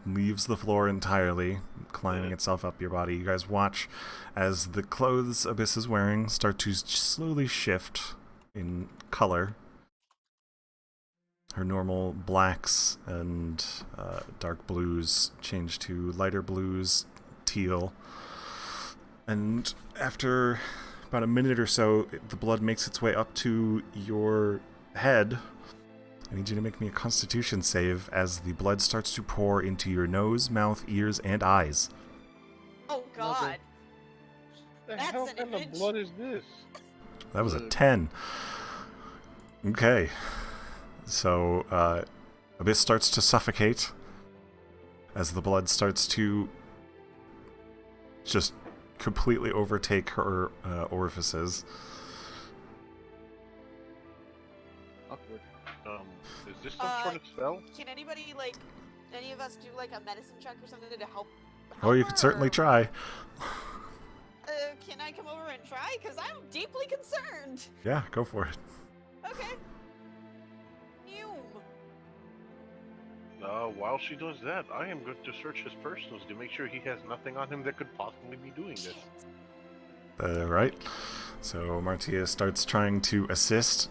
leaves the floor entirely, climbing itself up your body. You guys watch as the clothes Abyss is wearing start to slowly shift in color. Her normal blacks and dark blues change to lighter blues, teal. And after about a minute or so, the blood makes its way up to your head. I need you to make me a Constitution save as the blood starts to pour into your nose, mouth, ears, and eyes.
Oh God.
The
That's
hell
an
kind of
image.
blood is this?
That was a 10. Okay. So, Abyss starts to suffocate as the blood starts to just completely overtake her orifices.
Awkward.
Is this some sort of spell?
Can anybody, like, any of us do, like, a medicine check or something to help
Oh, you
her,
could certainly
or-
try.
Can I come over and try? Because I'm deeply concerned.
Yeah, go for it.
Okay. Fume.
While she does that, I am going to search his personals to make sure he has nothing on him that could possibly be doing this.
Right. So Martia starts trying to assist.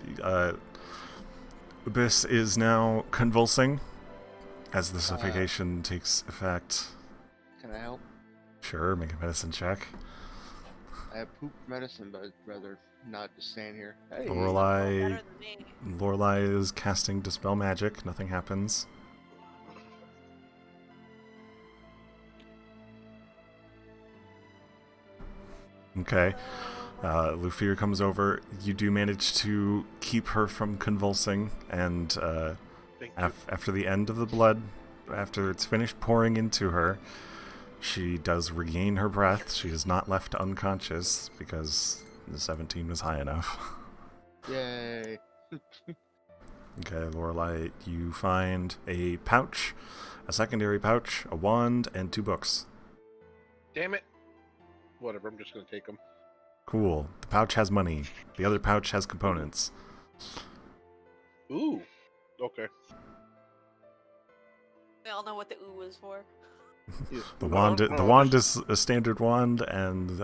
Abyss is now convulsing as the suffocation takes effect.
Can I help?
Sure, make a medicine check.
I have poop medicine, but I'd rather not just stand here. Hey,
Lorelei,
Better than me.
Lorelei is casting Dispel Magic. Nothing happens. Okay. Lufir comes over. You do manage to keep her from convulsing, and
Thank you.
after the end of the blood, after it's finished pouring into her, she does regain her breath. She is not left unconscious because the 17 was high enough.
Yay.
Okay, Lorelei, you find a pouch, a secondary pouch, a wand, and 2 books.
Damn it! Whatever, I'm just gonna take them.
Cool. The pouch has money. The other pouch has components.
Ooh. Okay.
We all know what the ooh is for.
The
No,
wand,
no,
the wand is a standard wand, and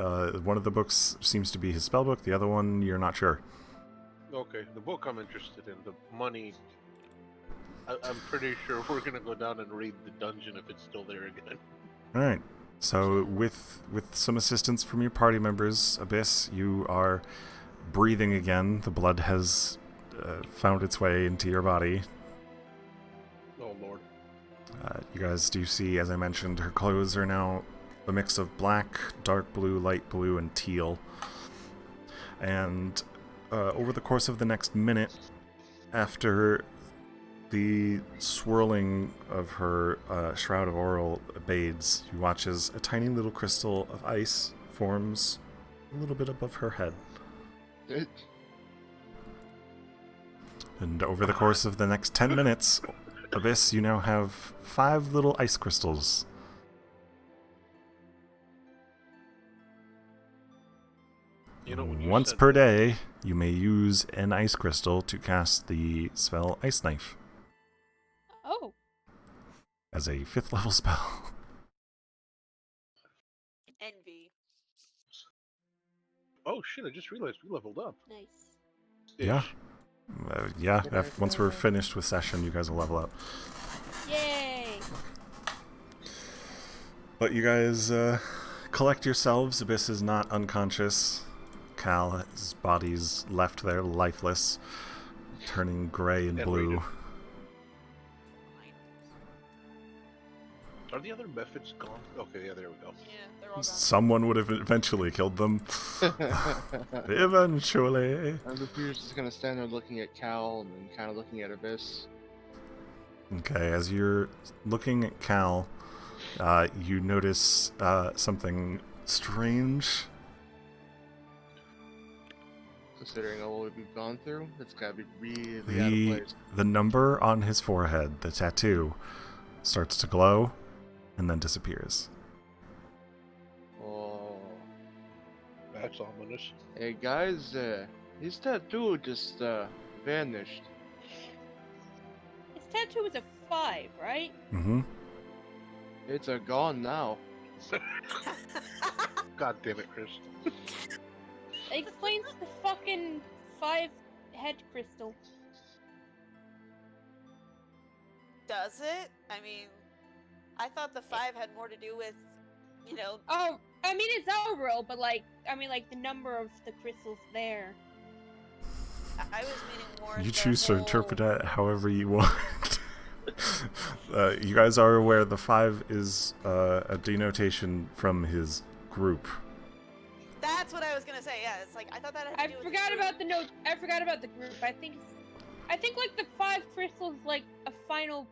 one of the books seems to be his spell book. The other one, you're not sure.
Okay, the book I'm interested in. The money. I'm pretty sure we're gonna go down and raid the dungeon if it's still there again.
All right. So with some assistance from your party members, Abyss, you are breathing again. The blood has found its way into your body.
Oh lord.
You guys do see, as I mentioned, her clothes are now a mix of black, dark blue, light blue, and teal. And over the course of the next minute, after the swirling of her shroud of Auril abates, you watch as a tiny little crystal of ice forms a little bit above her head. And over the course of the next 10 minutes, Abyss, you now have 5 little ice crystals.
You know, when you
Once
said
per day, you may use an ice crystal to cast the spell Ice Knife
Oh,
as a 5th level spell.
Envy.
Oh shit! I just realized we leveled up.
nice.
Yeah. Once we're finished with session, you guys will level up.
Yay!
But you guys collect yourselves. Abyss is not unconscious. Cal. His body's left there lifeless, turning gray and
And
blue.
rated. Are the other methods gone? Okay, yeah, there we go.
Yeah, they're all gone.
Someone would have eventually killed them. Eventually.
And Lupier's just gonna stand there looking at Cal and then kind of looking at Abyss.
Okay, as you're looking at Cal, you notice something strange.
Considering all we've gone through, it's gotta be really out of place.
The number on his forehead, the tattoo, starts to glow and then disappears.
Oh.
That's ominous.
Hey guys, his tattoo just vanished.
His tattoo was a 5, right?
Mm-hmm.
It's gone now.
God damn it, Chris.
It explains the fucking 5 head crystal.
Does it? I mean, I thought the 5 had more to do with, you know.
Oh, I mean it's Auril, but like the number of the crystals there.
I was meaning more.
You
the
choose to
whole-
interpret that however you want. You guys are aware the 5 is a denotation from his group.
That's what I was gonna say. Yeah, it's like I thought that had to
I
do with
forgot
the group.
about the note. I forgot about the group. I think like the 5 crystals like a final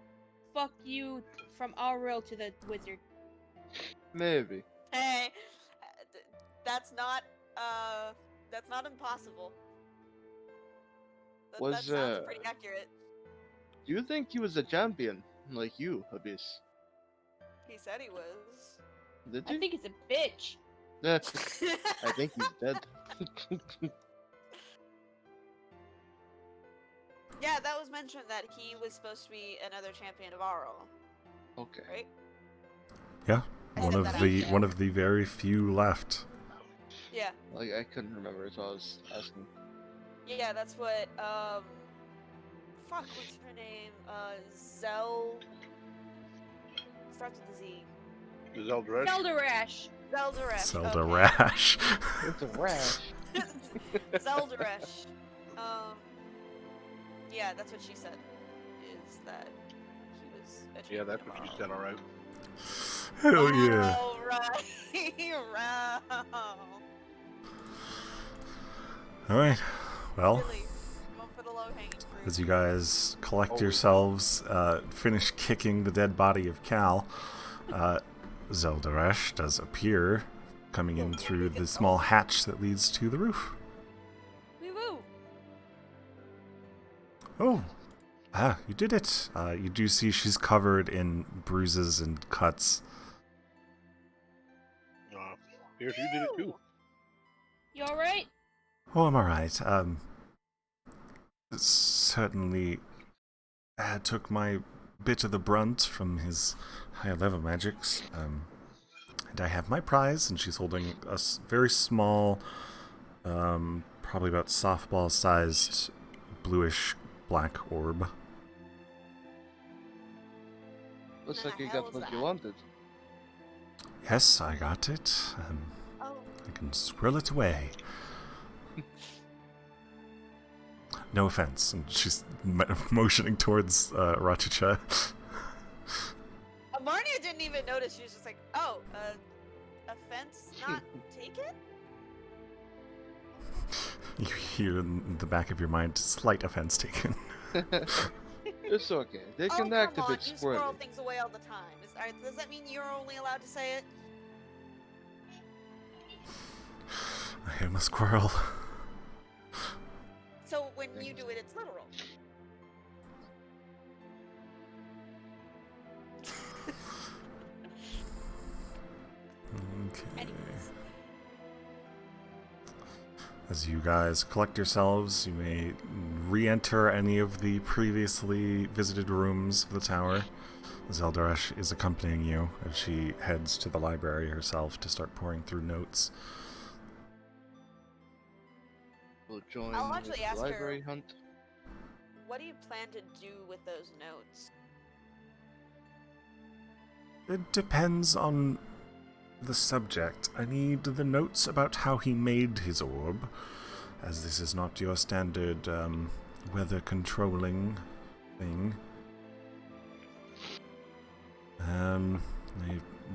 fuck you from Auril to the wizard.
Maybe.
Hey, that's not impossible. That
Was,
sounds pretty accurate.
Do you think he was a champion? Like you, Abyss?
He said he was.
Did
I
he?
think he's a bitch.
I think he's dead.
Yeah, that was mentioned that he was supposed to be another champion of Auril,
Okay.
right?
Yeah,
I
one
said
of
that
the
out
one
loud.
of the very few left.
Yeah,
Like I couldn't remember, so I was asking.
yeah, that's what. Fuck, what's her name? Zell. Starts with a Z.
Zeldresh?
Zelda-Rash.
Zeldaresh.
Zelda
okay.
Rash.
It's a rash.
Zeldaresh. Yeah, that's what she said. Is that he was a
Yeah,
champion
that's
of
what she
Auril.
said, alright.
Hell yeah.
All right.
Alright, well,
Really, going for the low-hanging fruit.
as you guys collect
Always.
yourselves, finish kicking the dead body of Cal, Zeldaresh does appear, coming in through the small hatch that leads to the roof.
Wee woo.
Oh, you did it. You do see she's covered in bruises and cuts.
Here's you did it too.
You alright?
Oh, I'm alright. Certainly took my bit of the brunt from his higher level magics. And I have my prize, and she's holding a very small, probably about softball-sized, bluish black orb.
Looks
The
like you
hell
got
is
what you
that?
wanted.
Yes, I got it.
Oh,
I can squirrel it away. No offense. And she's motioning towards Rachicha.
Amarnia didn't even notice. She was just like, "Oh, offense not taken."
You hear in the back of your mind, slight offense taken.
It's okay. They can
oh,
act
come
a
on!
bit
You squirrel
squirrely.
things away all the time. Does that mean you're only allowed to say it?
I am a squirrel.
So when you do it, it's literal.
Okay.
Anyways.
As you guys collect yourselves, you may re-enter any of the previously visited rooms of the tower. Zeldaresh is accompanying you as she heads to the library herself to start pouring through notes.
We'll join
I'll actually
the
ask her-
library hunt.
What do you plan to do with those notes?
It depends on the subject, I need the notes about how he made his orb, as this is not your standard weather controlling thing.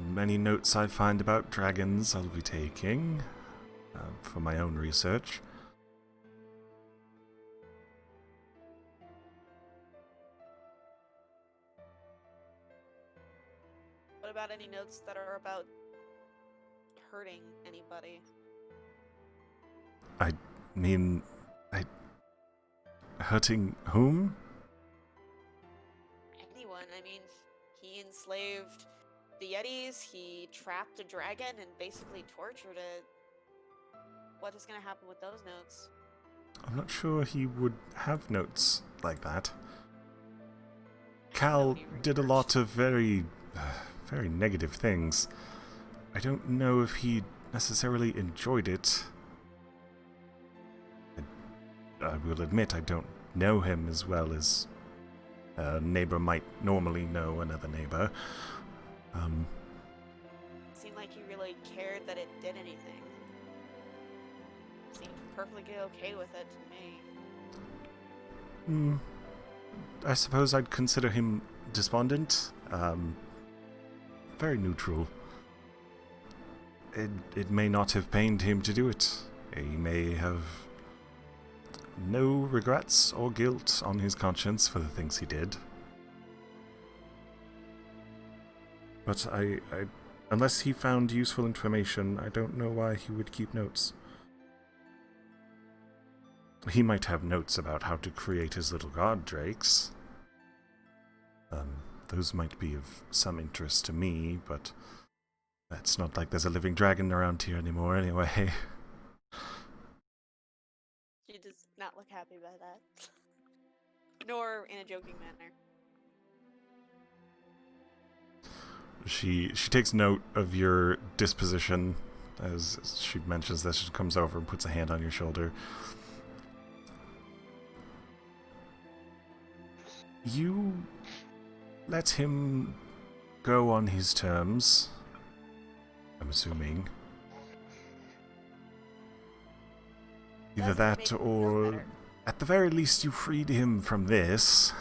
Many notes I find about dragons I'll be taking for my own research.
What about any notes that are about hurting anybody?
Hurting whom?
Anyone. I mean, he enslaved the Yetis, he trapped a dragon, and basically tortured it. What is going to happen with those notes?
I'm not sure he would have notes like that. Cal did a lot of very negative things. I don't know if he necessarily enjoyed it. I will admit I don't know him as well as a neighbor might normally know another neighbor.
Seemed like he really cared that it did anything. Seemed perfectly okay with it to me.
I suppose I'd consider him despondent. Very neutral. It may not have pained him to do it. He may have no regrets or guilt on his conscience for the things he did. But unless he found useful information, I don't know why he would keep notes. He might have notes about how to create his little god drakes. Those might be of some interest to me, but it's not like there's a living dragon around here anymore anyway.
She does not look happy by that. Nor in a joking manner.
She takes note of your disposition as she mentions this. She comes over and puts a hand on your shoulder. You let him go on his terms, I'm assuming. Either that or, at the very least, you freed him from this.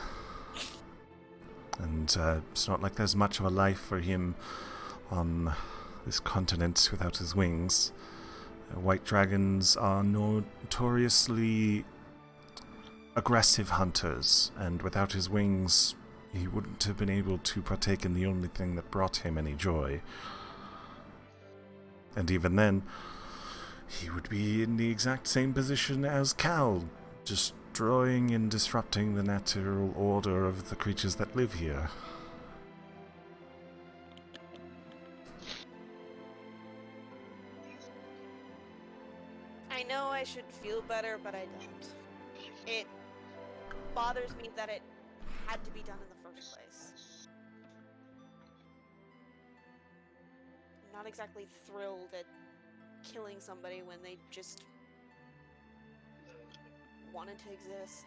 And it's not like there's much of a life for him on this continent without his wings. White dragons are notoriously aggressive hunters, and without his wings, he wouldn't have been able to partake in the only thing that brought him any joy. And even then, he would be in the exact same position as Cal, destroying and disrupting the natural order of the creatures that live here.
I know I should feel better, but I don't. It bothers me that it had to be done in the first place. I'm not exactly thrilled at killing somebody when they just wanted to exist.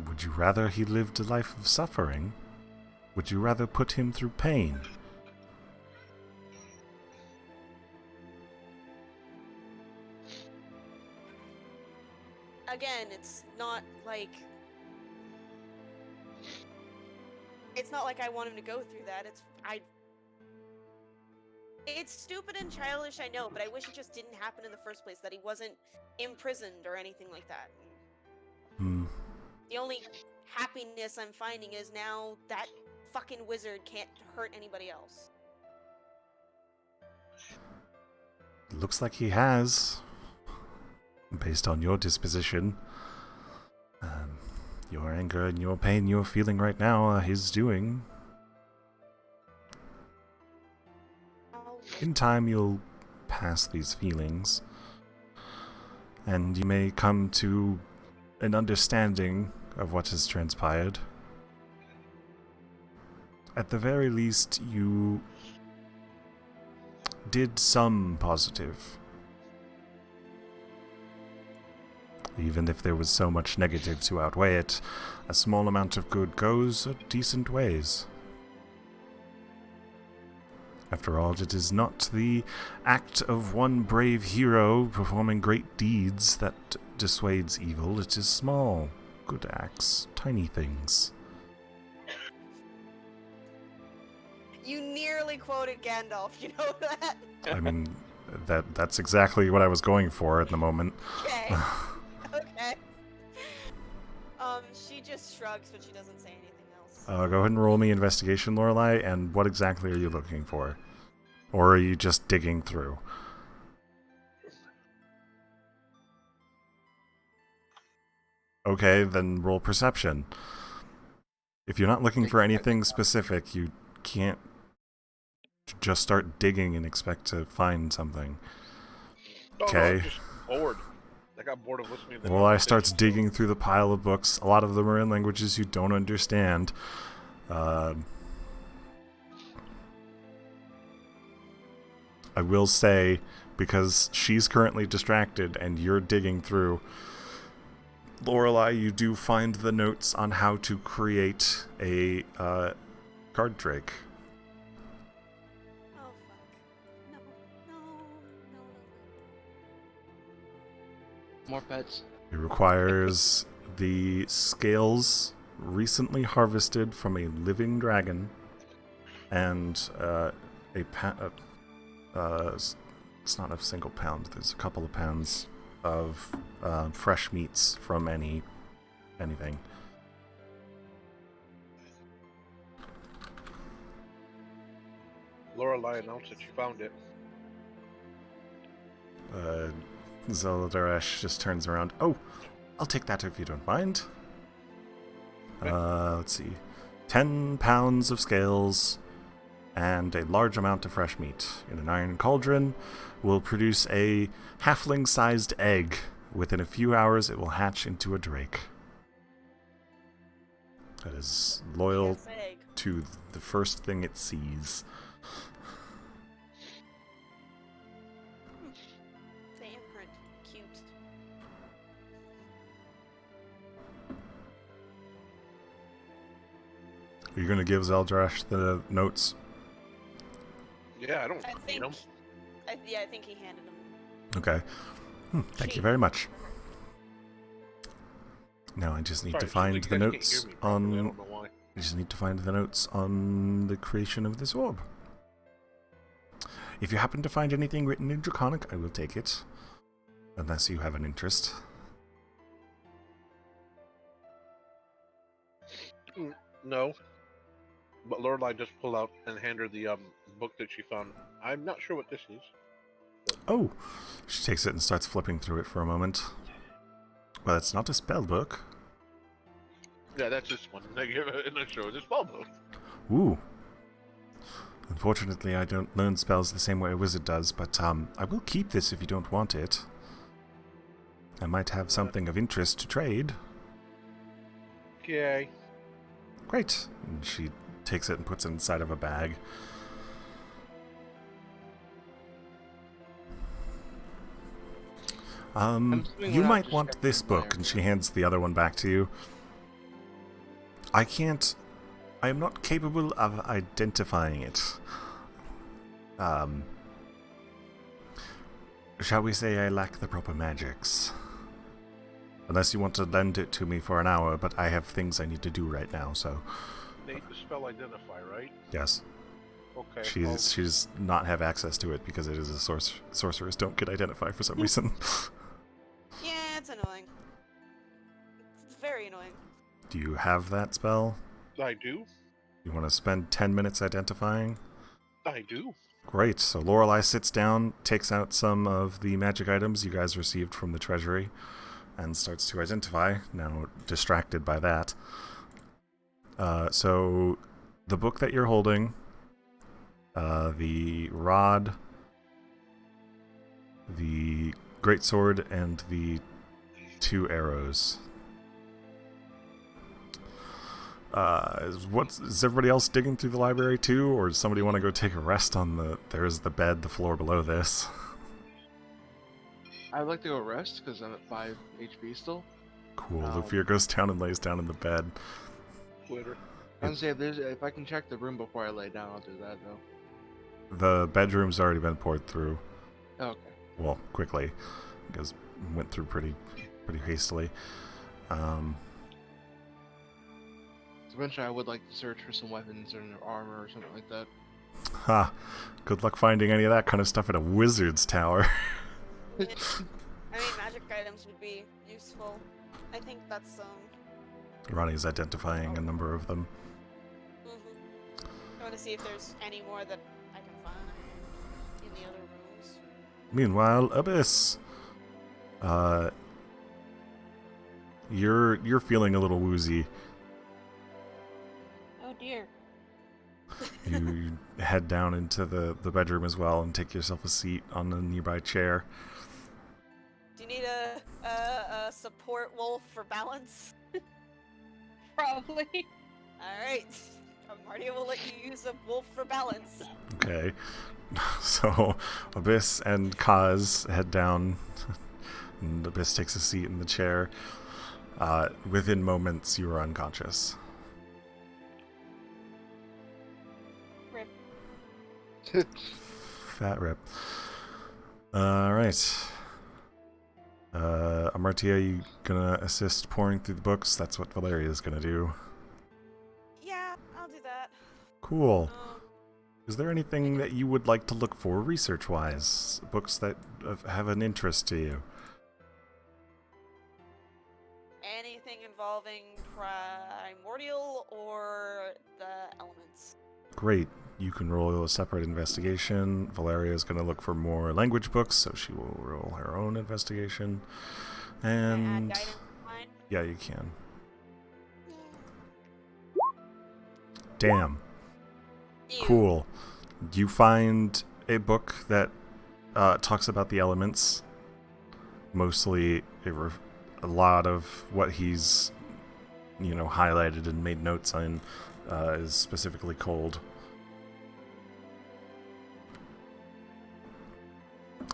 Would you rather he lived a life of suffering? Would you rather put him through pain?
Again, it's not like I want him to go through that. It's stupid and childish, I know, but I wish it just didn't happen in the first place, that he wasn't imprisoned or anything like that. The only happiness I'm finding is now that fucking wizard can't hurt anybody else.
Looks like he has, based on your disposition. Your anger and your pain you're feeling right now are his doing. In time, you'll pass these feelings, and you may come to an understanding of what has transpired. At the very least, you did some positive. Even if there was so much negative to outweigh it, a small amount of good goes a decent ways. After all, it is not the act of one brave hero performing great deeds that dissuades evil. It is small, good acts, tiny things.
You nearly quoted Gandalf, you know that?
I mean, that's exactly what I was going for at the moment.
Okay. Okay. She just shrugs, but she doesn't say anything else.
Go ahead and roll me investigation, Lorelei, and what exactly are you looking for? Or are you just digging through? Okay, then roll perception. If you're not looking for anything specific, you can't just start digging and expect to find something.
Oh, no,
Okay.
I'm just bored. I got bored of listening to the
Lorelei starts
conversation,
digging through the pile of books. A lot of them are in languages you don't understand. I will say, because she's currently distracted and you're digging through, Lorelei, you do find the notes on how to create a card drake.
Oh, fuck. No, no, no.
More pets.
It requires the scales recently harvested from a living dragon and it's not a single pound. There's a couple of pounds of fresh meats from anything.
Lorelei announced that she found it.
Zeldaresh just turns around. Oh, I'll take that if you don't mind. Let's see. 10 pounds of scales and a large amount of fresh meat in an iron cauldron will produce a halfling-sized egg. Within a few hours, it will hatch into a drake. That is loyal
Yes, egg.
to the first thing it sees.
The imprint. Cute.
Are you going to give Zeldaresh the notes?
Yeah, I don't
I
need
think.
them.
I think he handed him.
Okay. Thank you very much. Now I just need
Sorry,
to
it seems
find
like
the
you guys can't
notes
hear me properly, I
on...
don't know why.
I just need to find the notes on the creation of this orb. If you happen to find anything written in Draconic, I will take it. Unless you have an interest.
No. But Lorelei just pulled out and handed her the book that she found. I'm not sure what this is.
Oh! She takes it and starts flipping through it for a moment. Well, it's not a spell book.
Yeah, that's this one. They give it in the show. This spell book.
Ooh. Unfortunately, I don't learn spells the same way a wizard does, but I will keep this if you don't want it. I might have something of interest to trade.
Okay.
Great. And she takes it and puts it inside of a bag.
assuming
You
we're not
might
just
want
checking
this
the
book,
player.
and she hands the other one back to you. I am not capable of identifying it. Shall we say I lack the proper magics? Unless you want to lend it to me for an hour, but I have things I need to do right now, so...
Nate, the spell identify, right?
Yes.
Okay.
She does not have access to it because it is a sorcerers don't get identify for some reason.
Yeah, it's annoying. It's very annoying.
Do you have that spell?
I do.
You want to spend 10 minutes identifying?
I do.
Great. So Lorelei sits down, takes out some of the magic items you guys received from the treasury, and starts to identify, now distracted by that. So the book that you're holding, the rod, the greatsword, and the 2 arrows. Is everybody else digging through the library too, or does somebody want to go take a rest on there's the bed, the floor below this?
I'd like to go rest because I'm at 5 HP still.
Cool. Lufia goes down and lays down in the bed.
Twitter.
I was gonna say if I can check the room before I lay down, I'll do that though.
The bedroom's already been poured through.
Okay.
Well, quickly, because went through pretty hastily.
So eventually, I would like to search for some weapons or armor or something like that.
Ha! Good luck finding any of that kind of stuff in a wizard's tower.
I mean, magic items would be useful. I think that's
Ronnie's identifying a number of them.
I want to see if there's any more that I can find in the other rooms.
Meanwhile, Abyss. You're feeling a little woozy.
Oh dear.
You head down into the bedroom as well and take yourself a seat on a nearby chair.
Do you need a support wolf for balance?
Probably.
Alright. Marty will let you use a wolf for balance.
Okay. So Abyss and Kaz head down, and Abyss takes a seat in the chair. Within moments, you are unconscious.
Rip.
Fat rip. Alright. Amartya, you gonna assist pouring through the books? That's what Valeria's gonna do.
Yeah, I'll do that.
Cool. Is there anything that you would like to look for research-wise? Books that have an interest to you?
Anything involving primordial or the elements.
Great. You can roll a separate investigation. Valeria is going to look for more language books, so she will roll her own investigation.
Can I add
And
guidance to mine?
yeah, you can. Damn.
Ew.
Cool. You find a book that talks about the elements. Mostly a lot of what he's, highlighted and made notes on is specifically cold.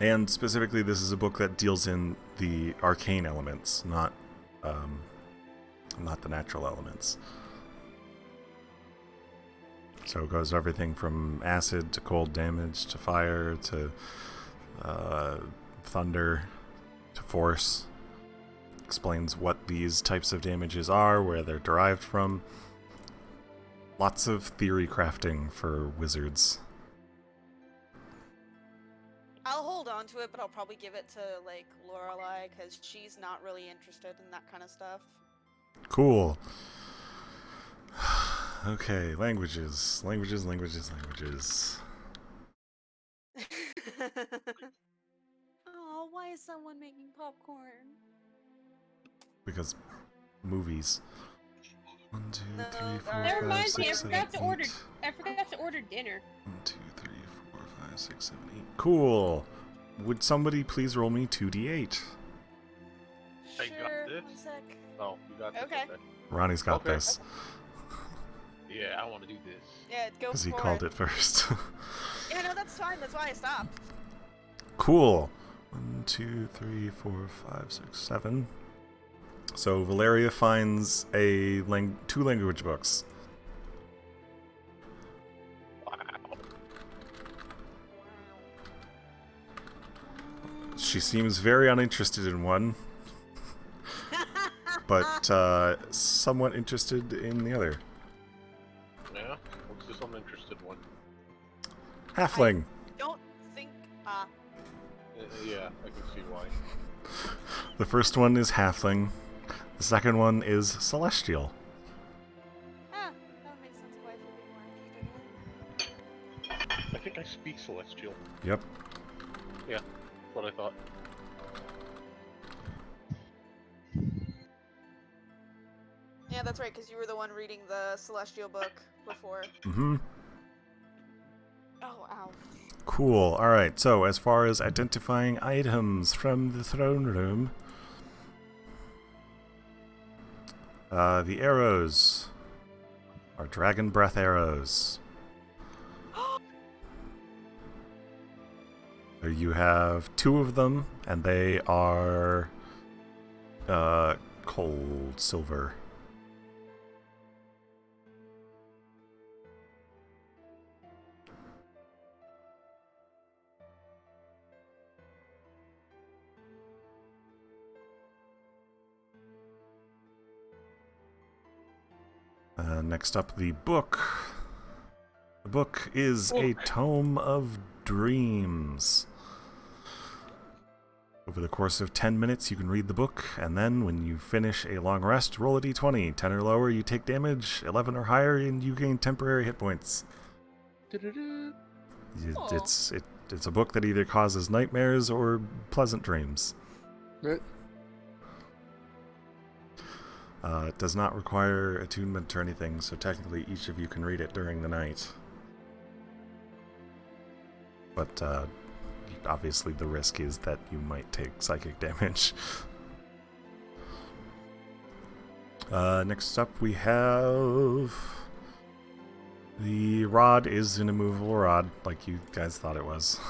And specifically, this is a book that deals in the arcane elements, not the natural elements. So it goes everything from acid to cold damage to fire to thunder to force. Explains what these types of damages are, where they're derived from. Lots of theory crafting for wizards.
I'll hold on to it, but I'll probably give it to, like, Lorelai, because she's not really interested in that kind of stuff.
Cool. Okay, languages.
Oh, why is someone making popcorn?
Because movies. 1, 2,
No,
3, 4,
that
5,
reminds me,
6, 7, 8.
I forgot to order dinner.
1, 2, 3, 4, 5, 6, 7, 8. Cool. Would somebody please roll me 2d8?
I got
Sure,
this.
1 sec.
Oh, you got this.
Okay.
Ronnie's got
Okay.
this.
Yeah, I want to do this.
Yeah, go
Because
for
he called it first.
Yeah, no, that's fine. That's why I stopped.
Cool. 1, 2, 3, 4, 5, 6, 7. So Valeria finds two language books.
Wow.
She seems very uninterested in one, but somewhat interested in the other.
Yeah? What's this uninterested one?
Halfling.
Don't think.
Yeah, I can see why.
The first one is halfling. The second one is celestial.
That would make sense why it would be more interesting.
I think I speak Celestial.
Yep.
Yeah, that's what I thought.
Yeah, that's right, because you were the one reading the Celestial book before.
Mm-hmm.
Oh, ow.
Cool. Alright, so as far as identifying items from the throne room, the arrows are dragon breath arrows. You have 2 of them, and they are cold silver. Next up, the book. The book is a tome of dreams. Over the course of 10 minutes, you can read the book, and then when you finish a long rest, roll a d20. 10 or lower, you take damage. 11 or higher, and you gain temporary hit points. It's a book that either causes nightmares or pleasant dreams.
Right.
It does not require attunement or anything, so technically each of you can read it during the night. But obviously the risk is that you might take psychic damage. Next up we have... The rod is an immovable rod, like you guys thought it was.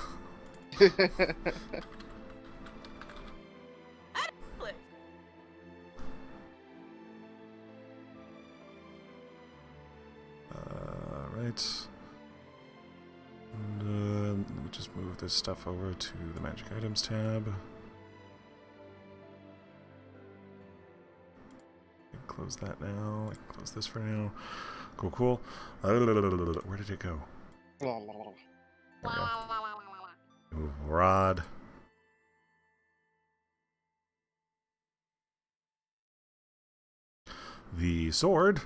Right. And, let me just move this stuff over to the Magic Items tab. Close that now. I can close this for now. Cool. Where did it go? There we go. Move rod. The sword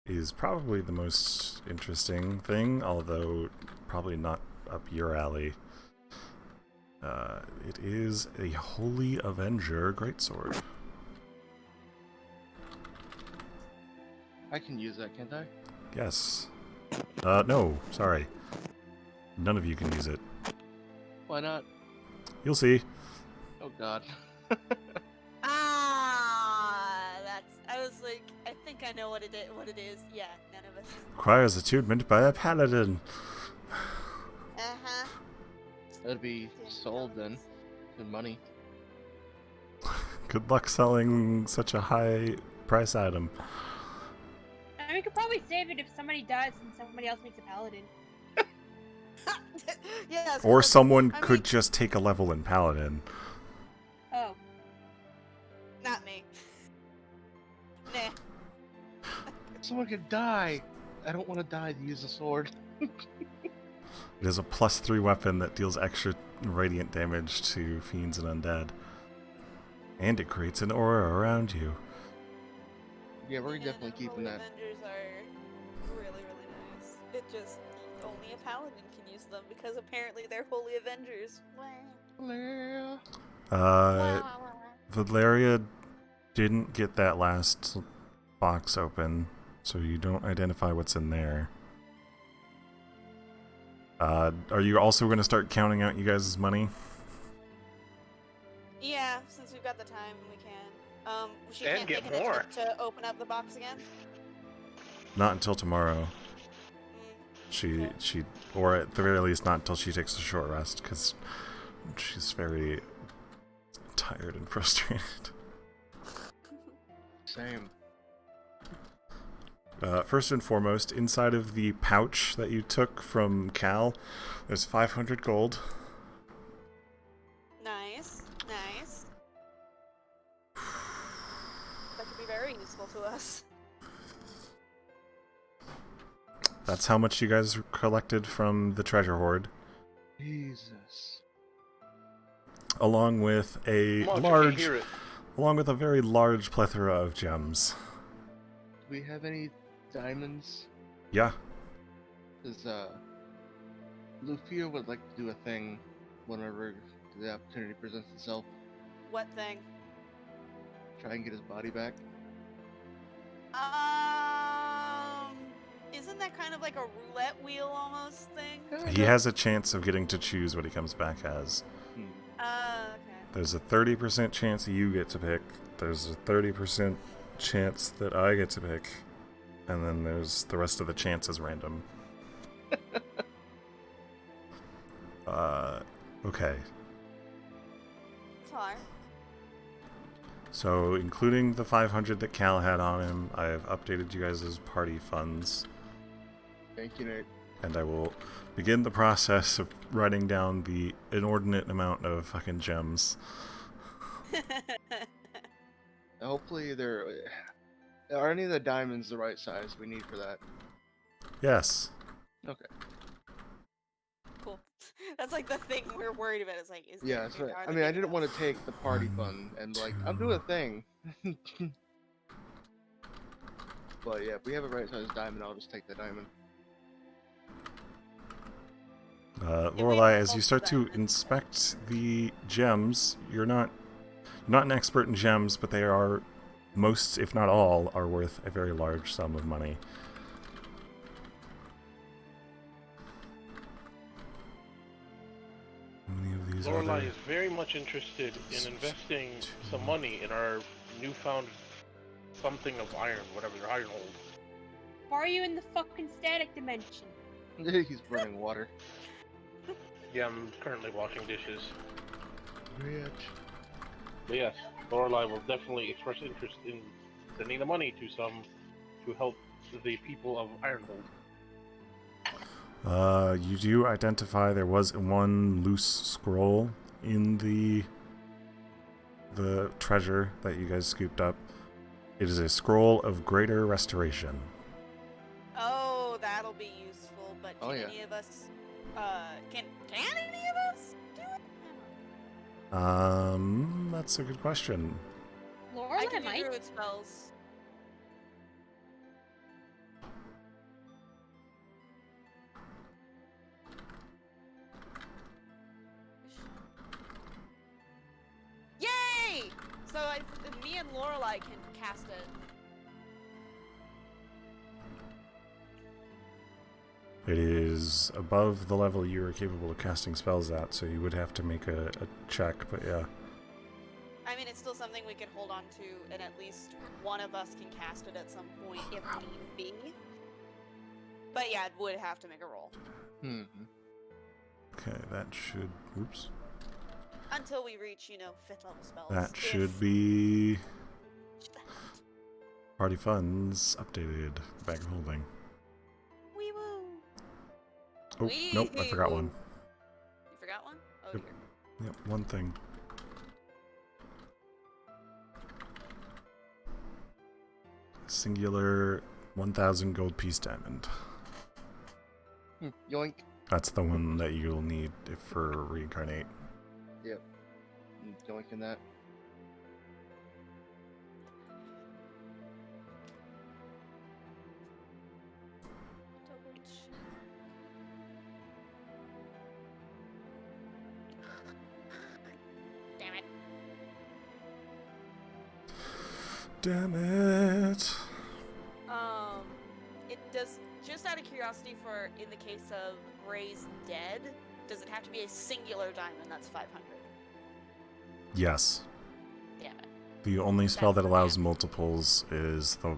is probably the most interesting thing, although probably not up your alley. It is a Holy Avenger greatsword.
I can use that, can't I?
Yes. No, sorry. None of you can use it.
Why not?
You'll see.
Oh god.
I was like, I think I know what it is. Yeah, none of us.
Requires attunement by a paladin.
Uh-huh.
That'd be sold then. Good money.
Good luck selling such a high price item.
And we could probably save it if somebody dies and somebody else makes a paladin.
Yes.
Or someone could just take a level in paladin.
Oh.
Not me. Nah.
Someone could die. I don't want to die to use a sword.
It is a +3 weapon that deals extra radiant damage to fiends and undead. And it creates an aura around you.
Yeah, we're definitely keeping that.
Avengers are really, really nice. It just, only a paladin can use them because apparently they're holy Avengers.
Valeria didn't get that last box open, so you don't identify what's in there. Are you also going to start counting out you guys' money?
Yeah, since we've got the time, we can. She
And
can't
get
make an
more.
attempt to open up the box again?
Not until tomorrow.
Okay.
She, or at the very least, not until she takes a short rest, because she's very tired and frustrated.
Same.
First and foremost, inside of the pouch that you took from Cal, there's 500 gold.
Nice. That could be very useful to us.
That's how much you guys collected from the treasure hoard,
Jesus.
along with a
Come on, I can't hear it.
along with a very large plethora of gems.
Do we have any diamonds?
Yeah.
Because, Lufia would like to do a thing whenever the opportunity presents itself.
What thing?
Try and get his body back.
Isn't that kind of like a roulette wheel almost thing?
He has a chance of getting to choose what he comes back as.
Okay.
There's a 30% chance you get to pick. There's a 30% chance that I get to pick. And then there's the rest of the chances random. Okay.
It's hard.
So, including the 500 that Cal had on him, I have updated you guys' party funds.
Thank you, Nate.
And I will begin the process of writing down the inordinate amount of fucking gems.
Hopefully Are any of the diamonds the right size we need for that?
Yes.
Okay.
Cool. That's like the thing we're worried about. Is like, is
Yeah,
there,
so,
are
I
they
mean, I
big
didn't
enough?
want to take the party fund and like, I'm doing a thing. But yeah, if we have a right size diamond, I'll just take the diamond.
Lorelei, as you
multiple
start to
diamonds.
inspect the gems, you're not an expert in gems, but they are, most, if not all, are worth a very large sum of money. How many of these are
Lorelei
there?
is very much interested in investing some money in our newfound something of iron, whatever, iron hold.
Why are you in the fucking static dimension?
He's burning water.
Yeah, I'm currently washing dishes.
Rich.
But yes, Lorelei will definitely express interest in sending the money to help the people of Ironhold.
You do identify there was one loose scroll in the treasure that you guys scooped up. It is a scroll of greater restoration.
Oh, that'll be useful. But can
Oh, yeah.
any of us? Can any of us do it?
That's a good question.
Laura,
I can do
might.
druid spells. Yay! So me and Lorelei can cast it.
It is above the level you are capable of casting spells at, so you would have to make a check, but yeah.
I mean, it's still something we can hold on to, and at least one of us can cast it at some point if need be. But yeah, it would have to make a roll.
Mm-hmm.
Okay, that should... Oops.
Until we reach, 5th level spells.
That should
if-
be... Party funds updated. Bag of holding.
Wee woo!
Oh, nope, I forgot one.
You forgot one? Oh,
Yep.
dear.
Yep, one thing. Singular 1,000 gold piece diamond.
Yoink.
That's the one that you'll need for reincarnate.
Yep. Yoinking that.
Double check. Damn it.
Damn it!
It does, just out of curiosity, for in the case of Ray's dead, does it have to be a singular diamond that's 500?
Yes.
Damn it.
The only spell that
That's
allows
bad.
multiples is the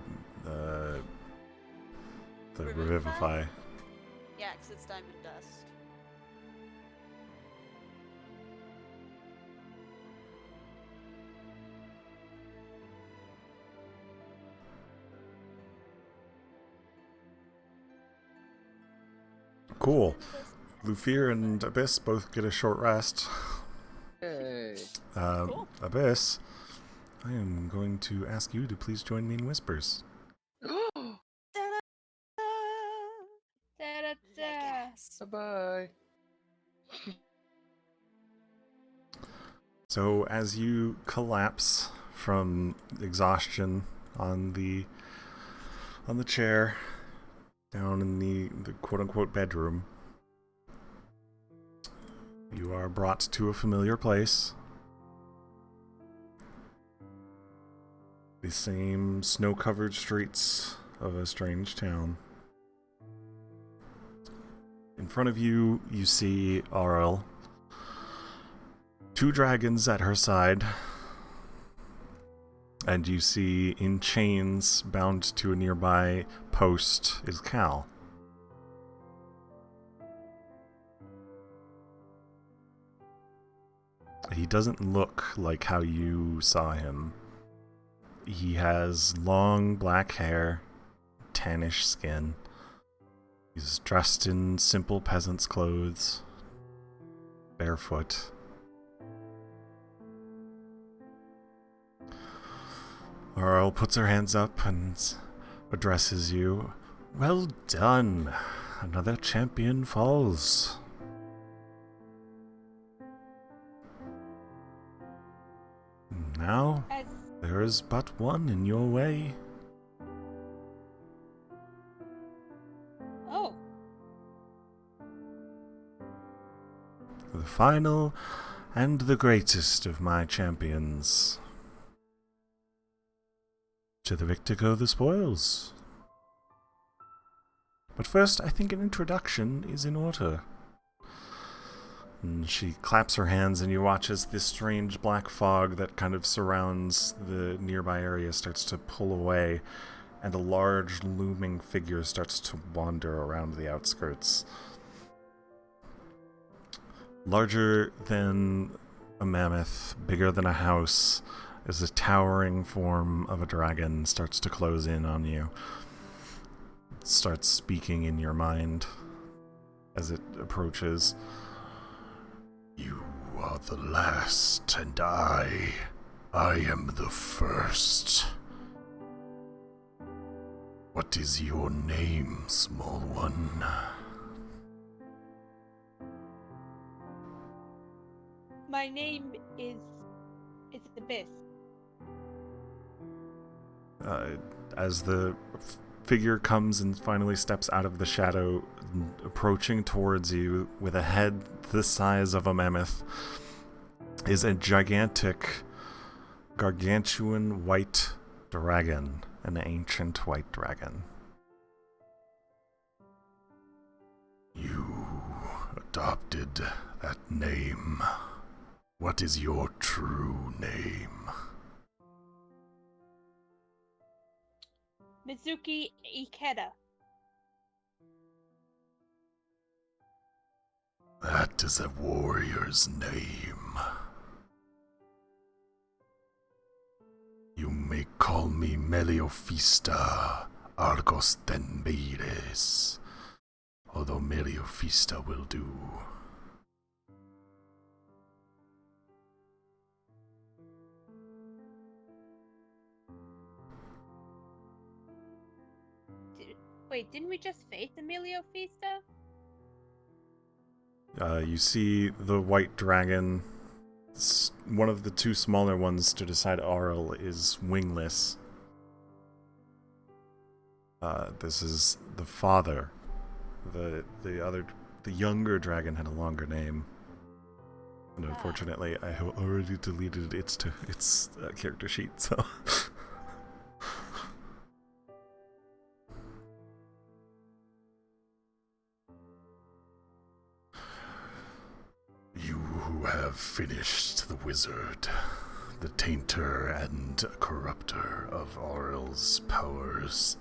Revivify.
Yeah, because it's diamond dust.
Cool. Lufir and Abyss both get a short rest.
Yay.
Cool.
Abyss, I am going to ask you to please join me in Whispers.
Ta-da!
Da-da-da.
Bye-bye.
So as you collapse from exhaustion on the chair down in the quote-unquote bedroom, you are brought to a familiar place. The same snow-covered streets of a strange town. In front of you, you see Auril. 2 dragons at her side. And you see, in chains, bound to a nearby post, is Cal. He doesn't look like how you saw him. He has long black hair, tannish skin. He's dressed in simple peasant's clothes, barefoot. Auril puts her hands up and addresses you. Well done. Another champion falls. Now,
As
there is but one in your way.
oh,
The final and the greatest of my champions. To the victor go the spoils. But first, I think an introduction is in order. And she claps her hands, and you watch as this strange black fog that kind of surrounds the nearby area starts to pull away, and a large looming figure starts to wander around the outskirts. Larger than a mammoth, bigger than a house, as the towering form of a dragon starts to close in on you. It starts speaking in your mind as it approaches. You are the last, and I am the first. What is your name, small one?
my name is Abyss.
As the figure comes and finally steps out of the shadow, approaching towards you with a head the size of a mammoth, is a gigantic, gargantuan white dragon, an ancient white dragon. You adopted that name. What is your true name?
Mizuki Ikeda.
That is a warrior's name. You may call me Meliofista Argos Tenbires, although Meliofista will do.
Wait, didn't we just face Emilio Fista?
You see the white dragon. One of the two smaller ones stood aside Auril is wingless. This is the father. The younger dragon had a longer name. And unfortunately, I have already deleted its character sheet, so... You who have finished the wizard, the tainter and corrupter of Auril's powers,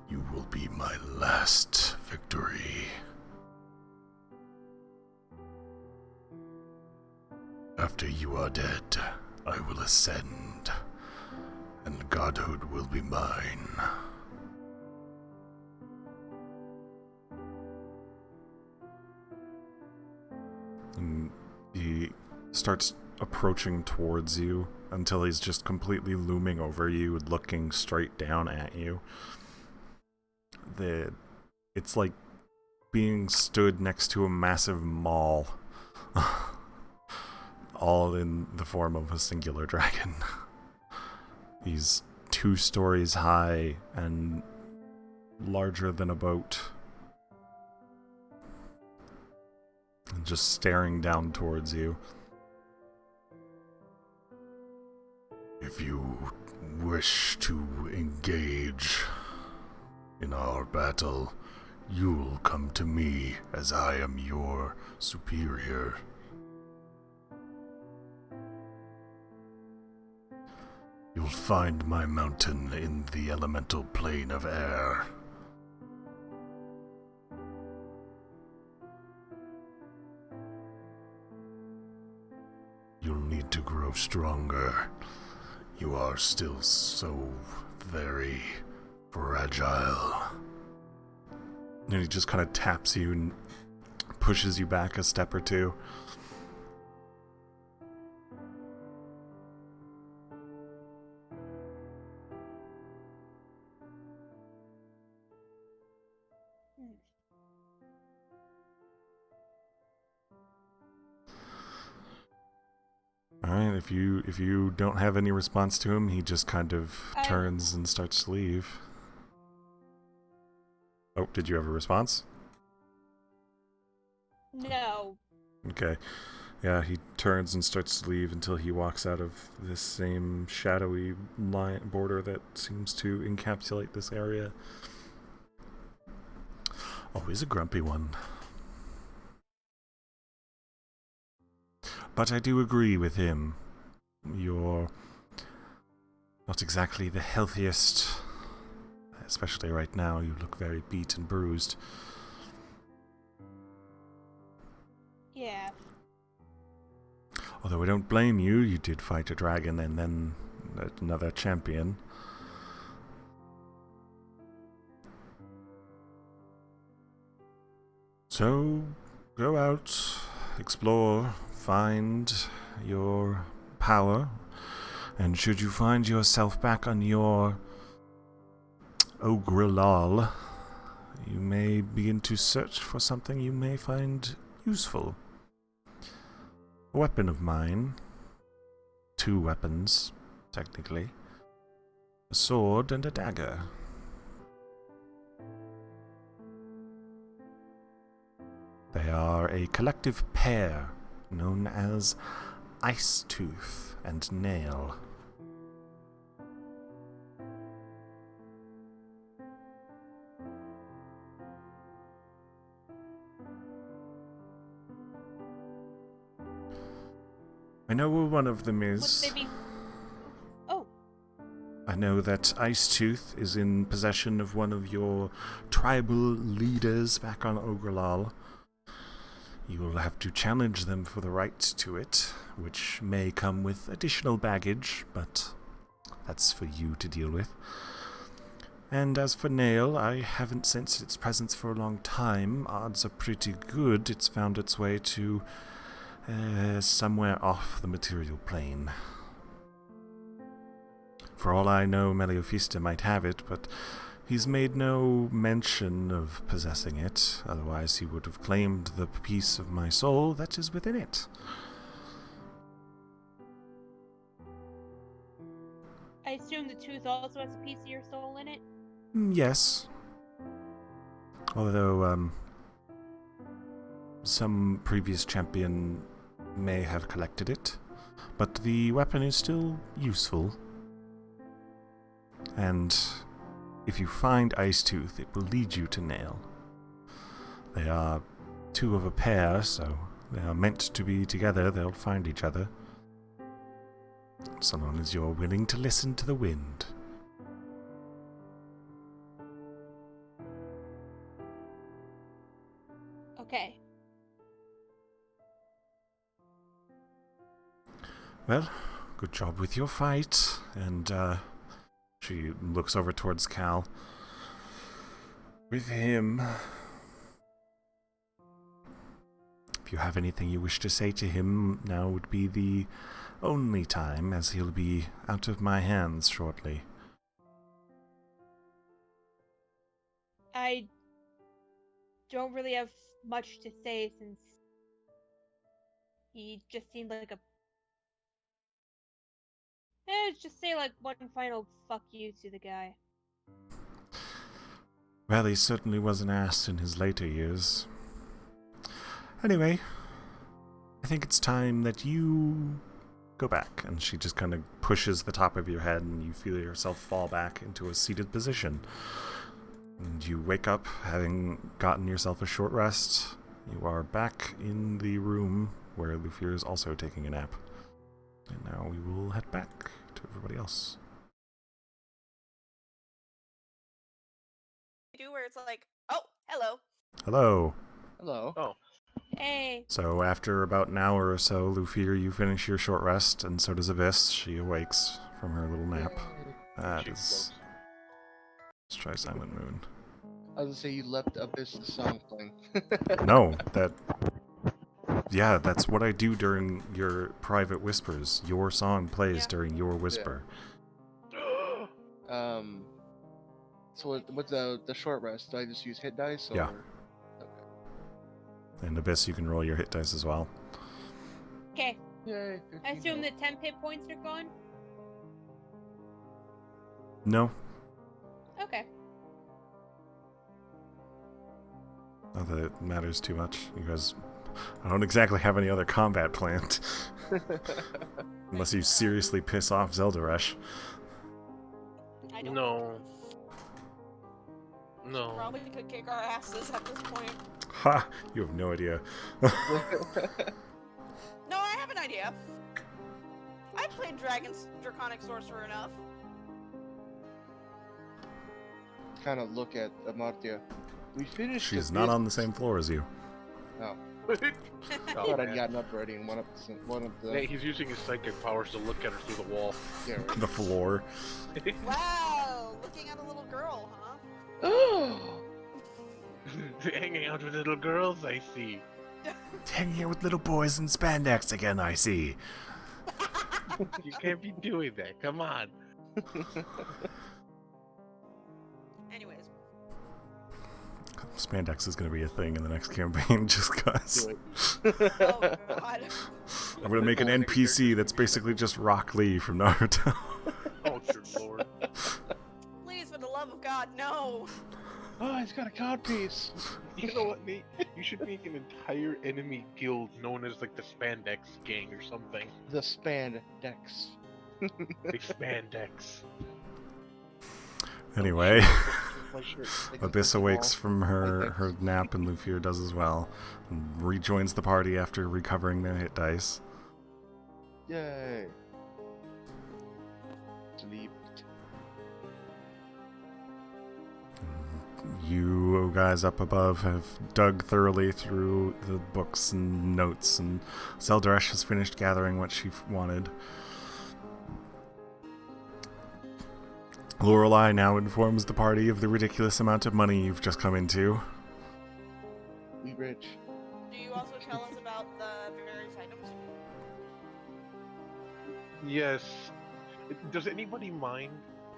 you will be my last victory. After you are dead, I will ascend, and godhood will be mine. And he starts approaching towards you until he's just completely looming over you, looking straight down at you. It's like being stood next to a massive mall. All in the form of a singular dragon. He's 2 stories high and larger than a boat. And just staring down towards you. If you wish to engage in our battle, you'll come to me as I am your superior. You'll find my mountain in the elemental plane of air. You'll need to grow stronger. You are still so very fragile. And he just kind of taps you and pushes you back a step or two. All right, if you don't have any response to him, he just kind of
I-
turns and starts to leave. Oh, did you have a response?
No.
Okay. Yeah, he turns and starts to leave until he walks out of this same shadowy line border that seems to encapsulate this area. Always a grumpy one. But I do agree with him. You're not exactly the healthiest, especially right now. You look very beat and bruised.
Yeah.
Although I don't blame you, you did fight a dragon and then another champion. So, go out, explore, find your power, and should you find yourself back on your Auril, you may begin to search for something you may find useful. A weapon of mine. 2 weapons, technically. A sword and a dagger. They are a collective pair known as Ice Tooth and Nail. I know where one of them
Would
is.
they be? Oh.
I know that Ice Tooth is in possession of one of your tribal leaders back on Auril. You will have to challenge them for the right to it, which may come with additional baggage, but that's for you to deal with. And as for Nail, I haven't sensed its presence for a long time. Odds are pretty good it's found its way to somewhere off the material plane. For all I know, Meliofista might have it, but he's made no mention of possessing it, otherwise he would have claimed the piece of my soul that is within it.
I assume the tooth also has a piece of your soul in it?
Yes. Although, some previous champion may have collected it, but the weapon is still useful. And if you find Ice Tooth, it will lead you to Nail. They are 2 of a pair, so they are meant to be together. They'll find each other. So long as you're willing to listen to the wind.
Okay.
Well, good job with your fight. And she looks over towards Cal. With him, if you have anything you wish to say to him, now would be the only time, as he'll be out of my hands shortly.
I don't really have much to say since he just seemed like a... just say like one final fuck you to the guy.
Well, he certainly was an ass in his later years. Anyway, I think it's time that you go back. And she just kind of pushes the top of your head and you feel yourself fall back into a seated position. And you wake up having gotten yourself a short rest. You are back in the room where Lufir is also taking a nap. And now we will head back to everybody else.
Do where it's like, oh, hello.
Hello.
Hello.
Oh,
Hey.
So after about an hour or so, Lufir, you finish your short rest, and so does Abyss. She awakes from her little nap. That
she
is...
floats.
Let's try Silent Moon.
I was gonna say you left Abyss the song playing.
No, that... Yeah, that's what I do during your private whispers. Your song plays
Yeah.
during your whisper.
So what's the short rest? Do I just use hit dice or?
Yeah.
Okay.
And Abyss, you can roll your hit dice as well.
Okay.
Yay,
I
15
assume the
health.
10 hit points are gone?
No,
Okay.
not that it matters too much. You guys, I don't exactly have any other combat planned. Unless you seriously piss off Zeldaresh.
I don't.
No. No.
Probably could kick our asses at this point.
Ha! You have no idea.
No, I have an idea. I've played Dragon's Draconic Sorcerer enough.
Kind of look at Amartya. We finished.
She's
the
not on the same floor as you.
Oh,
Oh,
I thought I'd
man.
gotten up already and one of the.
Yeah, he's using his psychic powers to look at her through the wall.
Yeah, right.
The floor.
Wow, looking at a little girl, huh?
Oh!
Hanging out with little girls, I see.
Hanging out with little boys in spandex again, I see.
You can't be doing that. Come on.
Anyways,
Spandex is going to be a thing in the next campaign just because.
Do it.
oh god.
I'm going to make an NPC that's basically just Rock Lee from Naruto.
Oh, dear lord.
Please, for the love of God, no!
Oh, he's got a cod piece.
You know what, Nate? You should make an entire enemy guild known as like the Spandex Gang or something.
The spandex.
Like Spandex.
Anyway,
My shirt. Like
Abyss
a
awakes
ball.
from her nap and Lufir does as well. And rejoins the party after recovering their hit dice.
Yay. Sleep.
You guys up above have dug thoroughly through the books and notes, and Zeldaresh has finished gathering what she wanted. Lorelei now informs the party of the ridiculous amount of money you've just come into.
We rich.
Do you also tell us about the various items?
Yes. Does anybody mind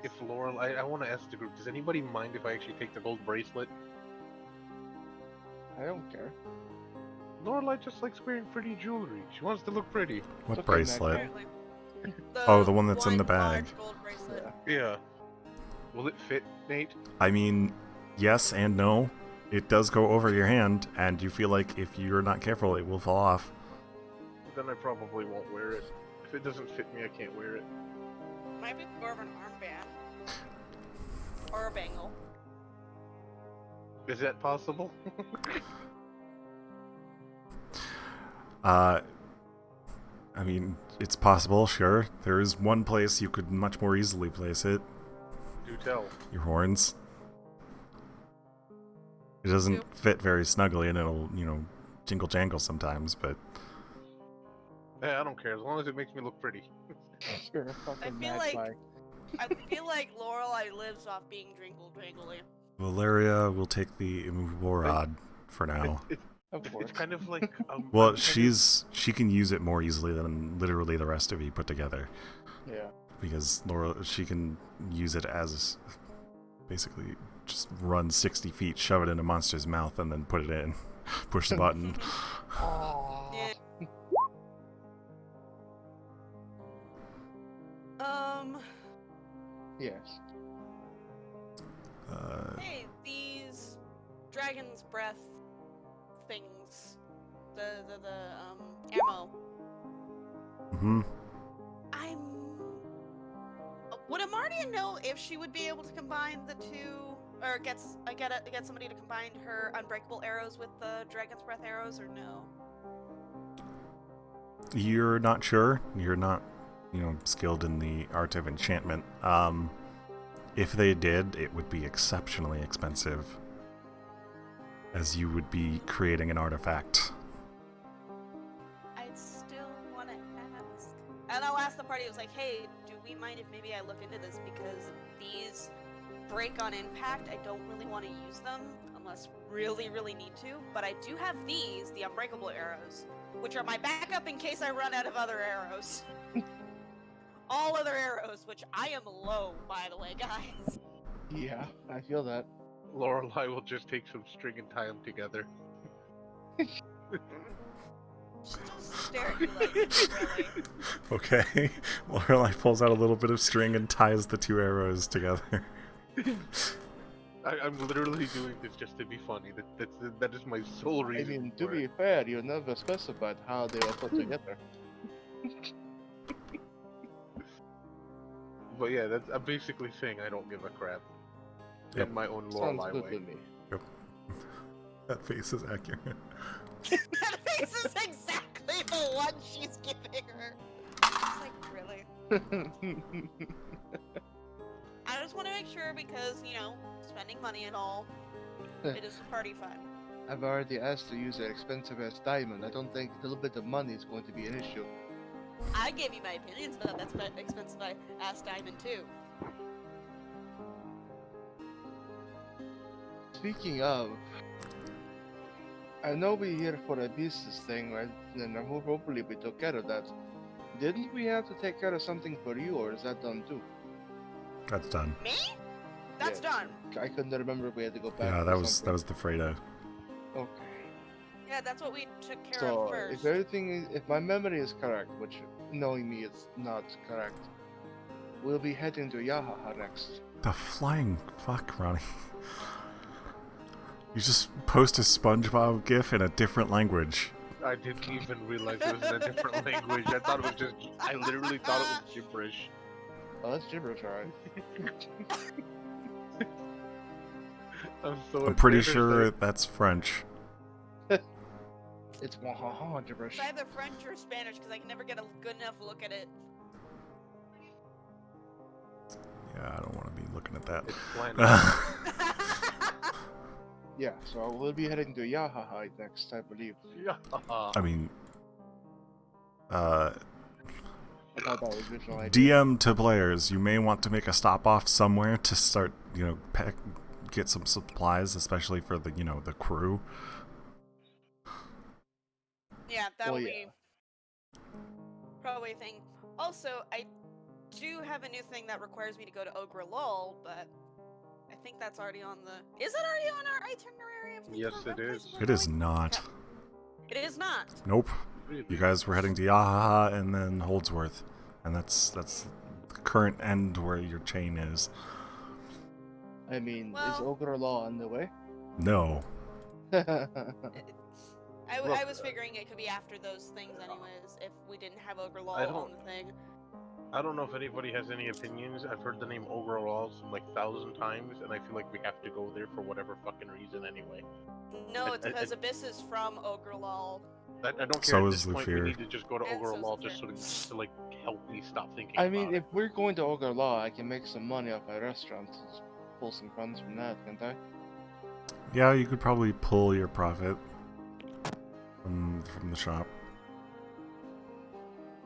if Lorelei... I want to ask the group, does anybody mind if I actually take the gold bracelet?
I don't care.
Lorelei just likes wearing pretty jewelry. She wants to look pretty.
What
It's okay,
bracelet?
Apparently.
Oh, the one that's in the
one
bag.
large gold bracelet.
Yeah. Will it fit, Nate?
I mean, yes and no. It does go over your hand, and you feel like if you're not careful, it will fall off.
Then I probably won't wear it. If it doesn't fit me, I can't wear it.
Might be more of an armband. Or a bangle.
Is that possible?
I mean, it's possible, sure. There is one place you could much more easily place it.
Do tell.
Your horns. It doesn't fit very snugly, and it'll, jingle jangle sometimes, but...
Hey, I don't care, as long as it makes me look pretty.
Sure, fucking
feel like-
magpie.
I feel like Lorelei lives off being drinkle drangly.
Valeria will take the immovable rod for now.
Of course.
It's kind of like...
Well,
I'm kind
she can use it more easily than literally the rest of you put together.
Yeah.
Because she can use it as basically just run 60 feet, shove it in a monster's mouth, and then put it in. Push the button.
Aww.
Yeah.
Yes.
Hey, these dragon's breath things. The ammo.
hmm
Would Amardia know if she would be able to combine the two, or get somebody to combine her unbreakable arrows with the dragon's breath arrows, or no?
You're not sure. You're not, skilled in the art of enchantment. If they did, it would be exceptionally expensive, as you would be creating an artifact.
I'd still want to ask. And I'll ask the party, I was like, hey, do we mind if maybe I look into this, because these break on impact, I don't really want to use them, unless really, really need to, but I do have these, the unbreakable arrows, which are my backup in case I run out of other arrows. All other arrows, which I am low, by the way, guys.
Yeah, I feel that.
Lorelei will just take some string and tie them together.
She does stare at you like, really?
Okay. Lorelei pulls out a little bit of string and ties the two arrows together.
I'm literally doing this just to be funny. That is my sole
I
reason.
mean, to
for
be
it.
fair, you never specified how they were put together.
But yeah, that's I'm basically saying I don't give a crap.
Yep.
In my own
Sounds
Lorelei
good
way.
to me.
That face is accurate.
That face is exactly the one she's giving her. It's like, really? I just want to make sure because, you know, spending money and all, it is party fun.
I've already asked to use an expensive ass diamond. I don't think a little bit of money is going to be an issue.
I gave you my opinions about that expensive ass diamond too.
Speaking of, I know we're here for a business thing, right? And hopefully we took care of that. Didn't we have to take care of something for you, or is that done too?
That's done.
Me? That's
Yes.
done.
I couldn't remember if we had to go back.
Yeah,
for
that was
something.
the Freda.
Okay.
Yeah, that's what we took care
So
of first.
if everything, if my memory is correct, which knowing me it's not correct, we'll be heading to Yahaha next.
The flying fuck, Ronnie. You just post a SpongeBob gif in a different language.
I didn't even realize it was in a different language. I thought it was just. I literally thought it was gibberish.
Oh, that's gibberish, alright.
I'm pretty
embarrassed
sure that's French.
It's wahaha gibberish.
It's either French or Spanish because I can never get a good enough look at it.
Yeah, I don't want to be looking at that.
It's flying.
Yeah, so we'll be heading to Yahaha next, I believe.
Yeah.
I mean,
I thought that was the original idea.
DM to players, you may want to make a stop off somewhere to start, get some supplies, especially for the, the crew.
Yeah, that
Well,
will
yeah.
be probably a thing. Also, I do have a new thing that requires me to go to Ogrelol, but I think that's already on the... Is it already on our itinerary? of things
Yes,
we're
it
going
is.
places we're
It is
going?
not.
It is not.
Nope. You guys were heading to Yahaha and then Holdsworth, and that's the current end where your chain is.
I mean, is
Well-
Ogre Law on the way?
No.
I was figuring it could be after those things anyways, if we didn't have Ogrelol
I
on
don't-
the thing.
I don't know if anybody has any opinions. I've heard the name Ogrelol like 1,000 times, and I feel like we have to go there for whatever fucking reason anyway.
No, it's
I-
because Abyss is from Ogrelol.
I don't care.
So
At
is
this point,
Lufir.
we need to just go to
And so is
Ogrelol just
Lufir.
to like help me stop thinking.
I mean,
about
if we're going to Ogre Law, I can make some money off my restaurant. Just pull some funds from that, can't I?
Yeah, you could probably pull your profit from the shop.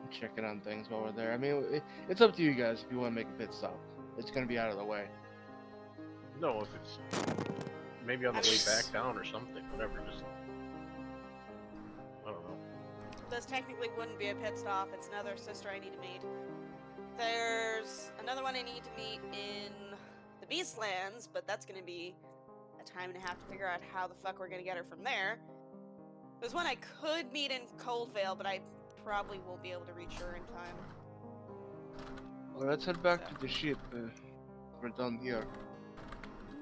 I'm checking on things while we're there. I mean, it's up to you guys if you want to make a pit stop. It's gonna be out of the way.
it. No, if it's maybe on the way back down or something, whatever. Just I don't know.
This technically wouldn't be a pit stop, it's another sister I need to meet. There's another one I need to meet in the Beastlands, but that's gonna be a time and a half to figure out how the fuck we're gonna get her from there. There's one I could meet in Coldvale, but I probably won't be able to reach her in time.
Well, let's head back to the ship. We're done here.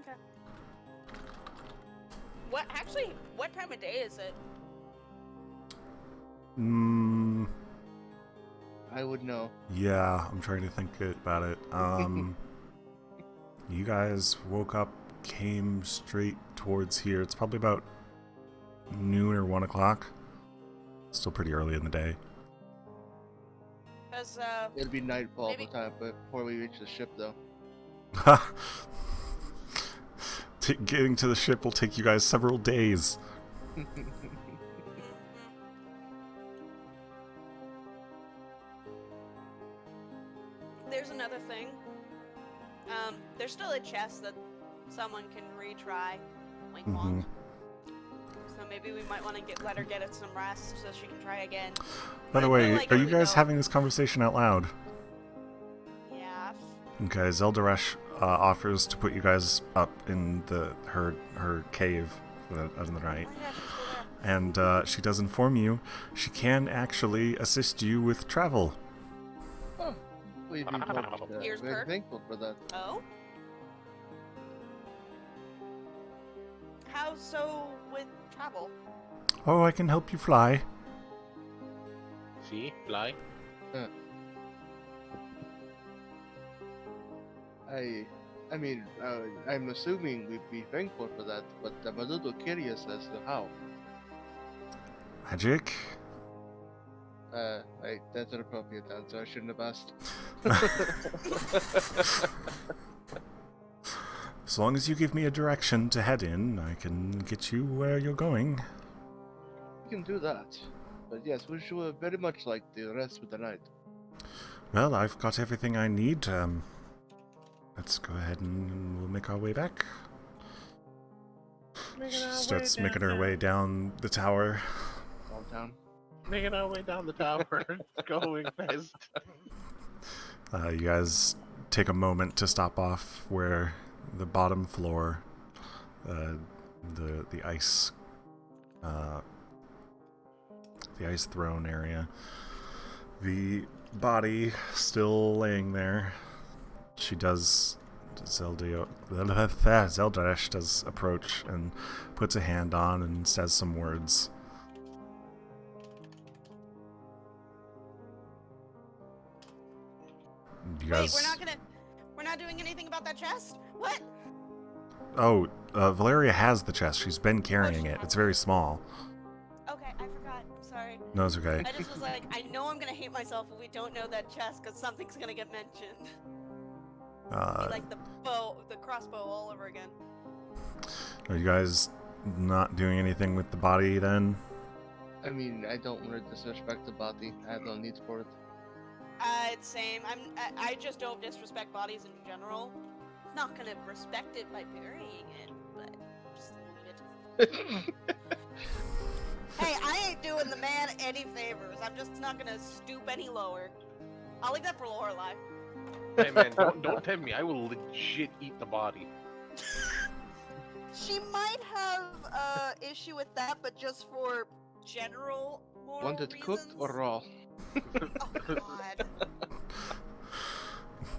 Okay. What time of day is it?
I would know.
Yeah, I'm trying to think about it. You guys woke up, came straight towards here. It's probably about noon or 1 o'clock. Still pretty early in the day.
Because,
It'll be nightfall
Maybe-
by the time before we reach the ship, though.
Getting to the ship will take you guys several days.
there's another thing. There's still a chest that someone can retry. Wink wonk. So maybe we might want to let her get it some rest so she can try again.
By the
I feel
way,
like
are
if
you
we
guys
go-
having this conversation out loud?
Yeah.
Okay, Zeldaresh offers to put you guys up in her cave for the night.
Oh, yeah, she's still
And she does inform you she can actually assist you with travel.
Oh, we'd be much,
Here's
very
perk.
thankful for that.
Oh? How so with travel?
Oh, I can help you fly.
See? Fly?
I mean, I'm assuming we'd be thankful for that, but I'm a little curious as to how.
Magic?
That's an appropriate answer. I shouldn't have asked.
As long as you give me a direction to head in, I can get you where you're going.
We can do that. But yes, we should very much like the rest of the night.
Well, I've got everything I need. Let's go ahead and we'll make our way back. She starts making her way down the tower.
Downtown.
Making our way down the tower. Going fast.
You guys take a moment to stop off where the bottom floor, the ice throne area. The body still laying there. She does. Zeldash does approach and puts a hand on and says some words. You guys...
Wait, we're not doing anything about that chest? What?
Oh, Valeria has the chest. She's been carrying it. It's very small.
Okay, I forgot. I'm sorry.
No, it's okay.
I just was like, I know I'm gonna hate myself if we don't know that chest, because something's gonna get mentioned. Be like the crossbow all over again.
Are you guys not doing anything with the body then?
I mean, I don't want to disrespect the body. I have no need for it.
It's same. I just don't disrespect bodies in general. Not gonna respect it by burying it, but just leave it. Hey, I ain't doing the man any favors. I'm just not gonna stoop any lower. I'll leave that for Lorelai.
Hey man, don't tempt me. I will legit eat the body.
She might have issue with that, but just for general moral
Want it cooked
reasons.
or raw?
Oh god.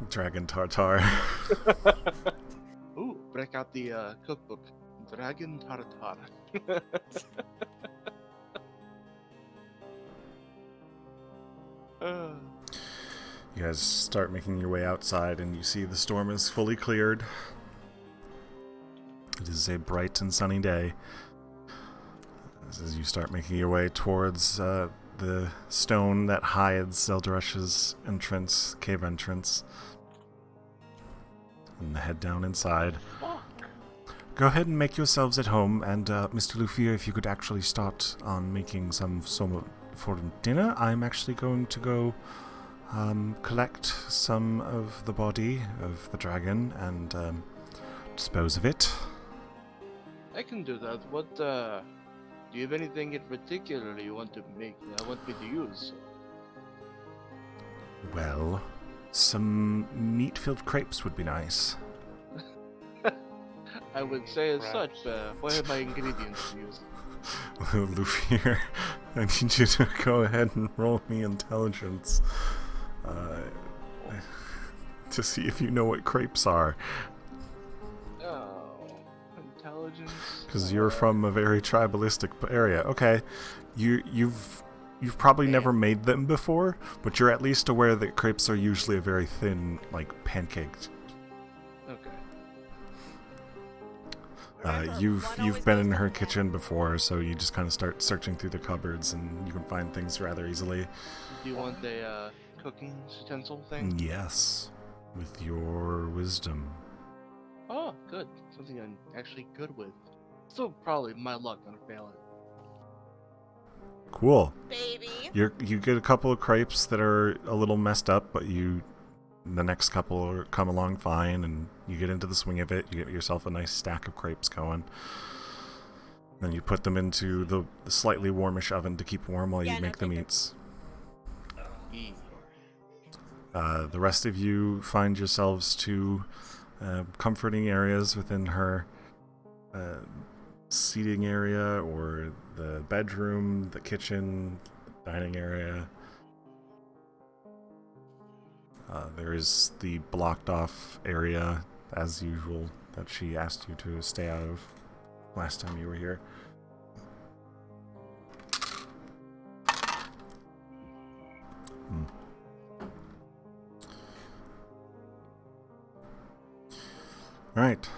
Dragon tartar.
Ooh, break out the cookbook. Dragon tartar.
You guys start making your way outside and you see the storm is fully cleared. It is a bright and sunny day. As you start making your way towards the stone that hides Zeldaresh's entrance, cave entrance, and head down inside. Go ahead and make yourselves at home, and Mr. Lufia, if you could actually start on making some for dinner. I'm actually going to go collect some of the body of the dragon and dispose of it.
I can do that. What, do you have anything in particular you want to make? Want me to use?
Well, some meat-filled crepes would be nice.
I would say as
Right.
such, what are my ingredients to use?
Lufia, I need you to go ahead and roll me intelligence to see if you know what crepes are.
Oh, intelligence.
Because you're from a very tribalistic area. Okay, you've probably never made them before, but you're at least aware that crepes are usually a very thin, like pancaked.
Okay.
You've been in her kitchen before, so you just kind of start searching through the cupboards, and you can find things rather easily.
Do you want a cooking utensil thing?
Yes, with your wisdom.
Oh, good. Something I'm actually good with. Still probably my luck on a fail it.
Cool.
Baby.
You get a couple of crepes that are a little messed up, but the next couple come along fine, and you get into the swing of it. You get yourself a nice stack of crepes going. Then you put them into the slightly warmish oven to keep warm while you make the meats. The rest of you find yourselves to comforting areas within her seating area or the bedroom, the kitchen, dining area. There is the blocked off area, as usual, that she asked you to stay out of last time you were here. Alright.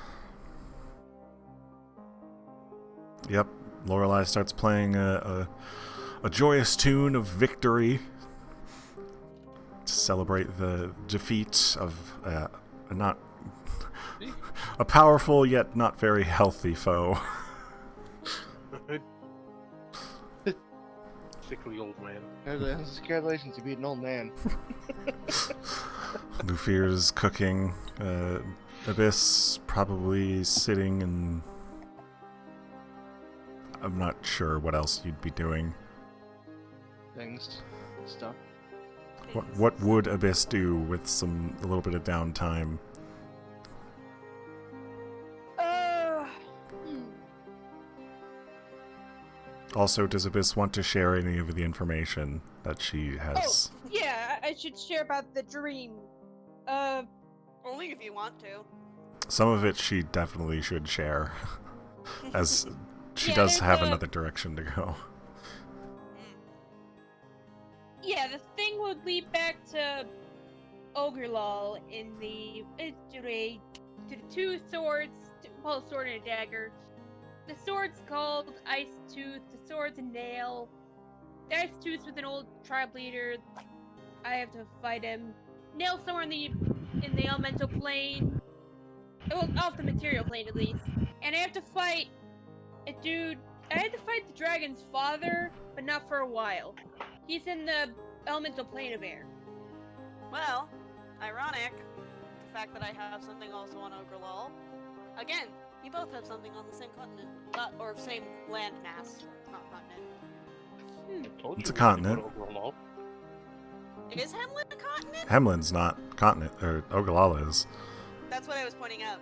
Yep, Lorelei starts playing a joyous tune of victory to celebrate the defeat of a powerful yet not very healthy foe.
Sickly old man.
Congratulations, you beat an old man.
Lufir's cooking. Abyss probably sitting and... I'm not sure what else you'd be doing.
Things. Stuff.
What would Abyss do with a little bit of downtime? Also, does Abyss want to share any of the information that she has?
Oh, yeah, I should share about the dream.
Only if you want to.
Some of it she definitely should share, as she
Yeah,
does have
there's
another direction to go.
Yeah, the thing would lead back to Ogrelol in to the two swords, well, sword and a dagger. The sword's called Ice Tooth, the sword's a nail. The Ice Tooth's with an old tribe leader. I have to fight him. Nail somewhere in the elemental plane. Well, off the material plane at least. And I have to fight a dude. I had to fight the dragon's father, but not for a while. He's in the elemental plane of air.
Well, ironic. The fact that I have something also on Ogrelol. Again, we both have something on the same continent. Or same land mass. Not continent.
Told
It's
you
a
we
continent.
had to go to Overlook.
Is Hemlin a continent?
Hemlin's not continent, or Ogallala is.
That's what I was pointing out.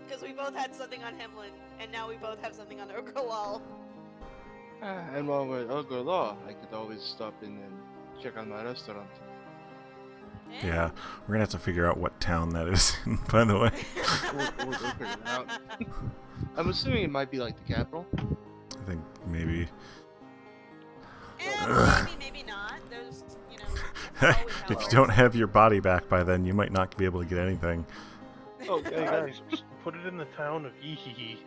Because we both had something on Hemlin, and now we both have something on Ogrelol.
And while we're at Ogre, I could always stop in and check on my restaurant.
Yeah, we're gonna have to figure out what town that is in, by the way.
We'll figure it out. I'm assuming it might be like the capital.
I think maybe.
Maybe not. There's,
If you don't have your body back by then, you might not be able to get anything.
Oh, hey guys, just put it in the town of Ehehe.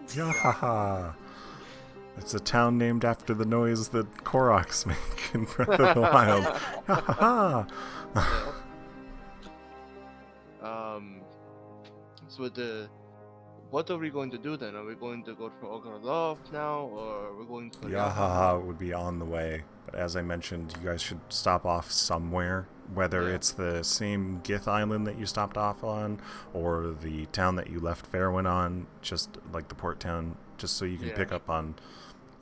Yahaha! It's a town named after the noise that Koroks make in Breath of the Wild. Yahaha!
So what are we going to do then? Are we going to go for Ogre now, or are we going to...
Yahaha would be on the way, but as I mentioned, you guys should stop off somewhere, whether it's the same Gith island that you stopped off on, or the town that you left Fairwind on, just like the port town, just so you can pick up on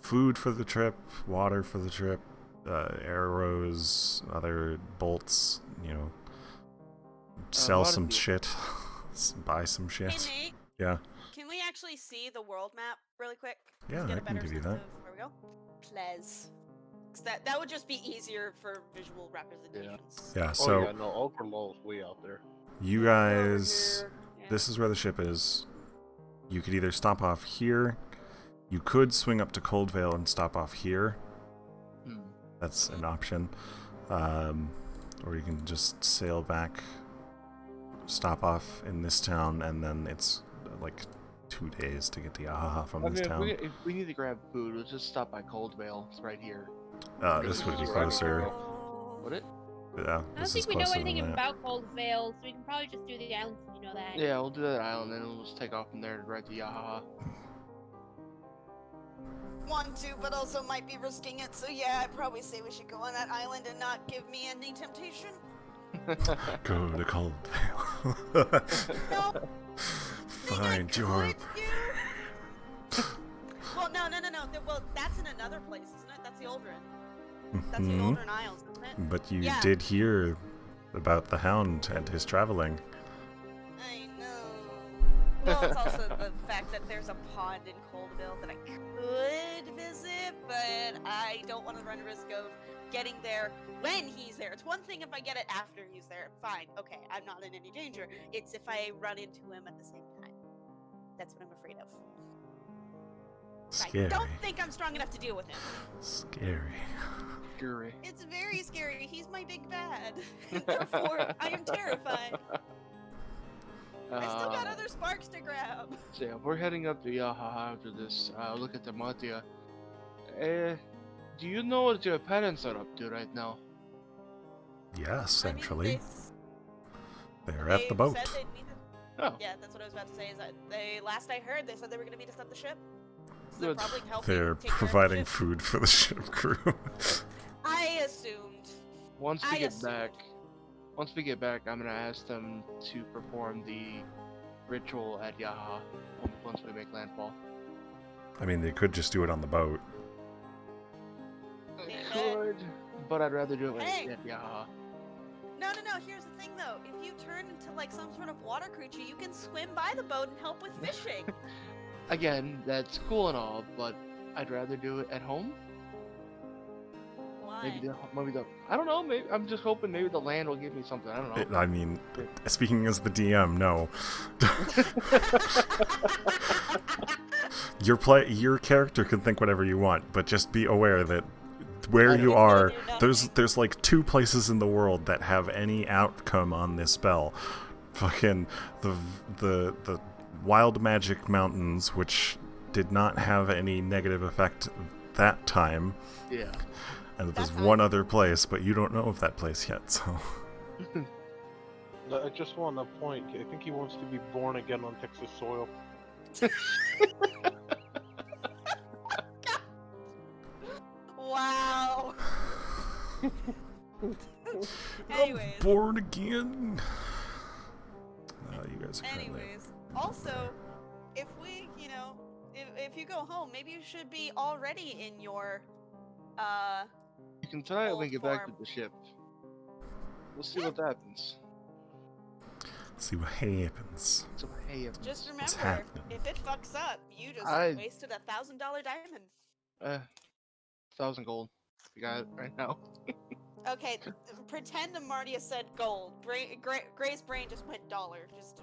food for the trip, water for the trip, arrows, other bolts, sell some shit, buy some shit.
Hey, Nate,
Yeah.
can we actually see the world map really quick?
Yeah,
Just get
I
a
can
better
give you
sense
that.
of where we go? Please. 'Cause that would just be easier for visual representations.
Yeah,
Oh
so
yeah, no, Overlook is way out there.
you guys,
Yeah.
this is where the ship is. You could either stop off here, you could swing up to Coldvale and stop off here. That's an option. Or you can just sail back, stop off in this town, and then it's like 2 days to get to Yahaha from this town.
If we need to grab food, let's just stop by Coldvale. It's right here.
This would be closer.
Would it?
Yeah,
I don't
this is
think we know
closer
anything
than that.
about Cold Vale, so we can probably just do the islands if you know that.
Yeah, we'll do that island, and we'll just take off from there right to Yahaha.
Want to, but also might be risking it, so yeah, I'd probably say we should go on that island and not give me any temptation.
Go to Coldvale.
No.
Find your...
Well, no. Well, that's in another place, isn't it? That's the Aldrin. That's the
Mhm.
Aldrin Isles, isn't it?
But you
Yeah.
did hear about the Hound and his traveling.
I know. Well, it's also the fact that there's a pond in Coldville that I could visit, but I don't want to run risk of getting there when he's there. It's one thing if I get it after he's there. Fine, okay, I'm not in any danger. It's if I run into him at the same time. That's what I'm afraid of.
Scary.
I don't think I'm strong enough to deal with him.
Scary.
Scary.
It's very scary. He's my big bad. Therefore, I am terrified. I still got other sparks to grab.
So yeah, we're heading up to Yahaha after this. Look at the Matia. Do you know what your parents are up to right now?
Yes,
I mean,
actually. They're
they
at the boat.
said they'd meet us.
Oh.
Yeah, that's what I was about to say. Is that last I heard, they said they were going to meet us at the ship. So
Good.
they're probably helping.
They're
take care of the
providing
ship.
food for the ship crew.
I assumed.
Once
I
we get
assumed.
back, I'm gonna ask them to perform the ritual at Yaha once we make landfall.
I mean, they could just do it on the boat.
They
Could, but I'd rather do it
Hey!
at Yaha.
No. Here's the thing, though. If you turn into like some sort of water creature, you can swim by the boat and help with fishing.
Again, that's cool and all, but I'd rather do it at home.
Why?
Maybe the I don't know. Maybe I'm just hoping maybe the land will give me something. I don't know.
I mean, speaking as the DM, no. Your character can think whatever you want, but just be aware that where
I
you
know.
are,
It's gonna do nothing.
there's like 2 places in the world that have any outcome on this spell. Fucking the Wild Magic Mountains, which did not have any negative effect that time.
Yeah.
And there's
That's
one
fine.
other place, but you don't know of that place yet, so.
I just want to point. I think he wants to be born again on Texas soil.
Wow. Anyways.
Born again. You guys are currently.
Anyways, also, if we, if you go home, maybe you should be already in your,
You can try it when we
Old
get back to
form.
the ship. We'll see what happens.
See what happens.
So hey,
just
What's
remember,
happening?
if it fucks up, you just wasted $1,000 diamond.
1,000 gold. We got it right now.
Okay, pretend Amartia said gold. Gray's brain just went dollar. Just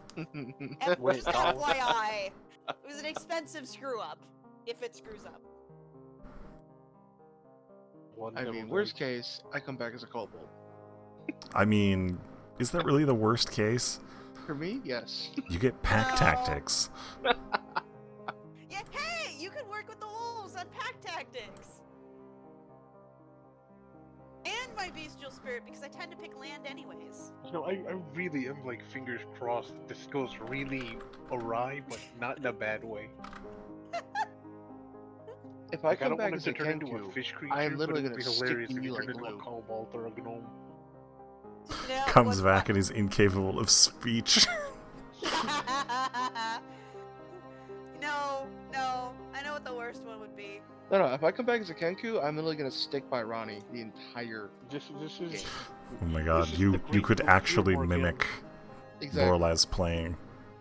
Wait, dollar?
FYI. It was an expensive screw up. If it screws up.
One
I
devil
mean,
dice.
worst case, I come back as a kobold.
I mean, is that really the worst case?
For me, yes.
You get pack
No.
tactics.
Yeah, hey, you could work with the wolves on pack tactics. And my bestial spirit, because I tend to pick land anyways.
I really am like fingers crossed that this goes really awry, but not in a bad way.
If I
Like, I
come
don't
back
want
as
it to
a
turn into a
Kenku,
fish creature,
I am literally
but it'd be
gonna stick
hilarious
to
if
you
it
like
turned into a
glue.
cobalt or a gnome.
No,
Comes
what's
back
that?
and he's incapable of speech.
No, I know what the worst one would be.
No, if I come back as a Kenku, I'm literally gonna stick by Ronnie the entire
This is
Oh my god,
This is
you
the great
could
book
actually
humor again.
mimic
exactly.
Lorelai's playing.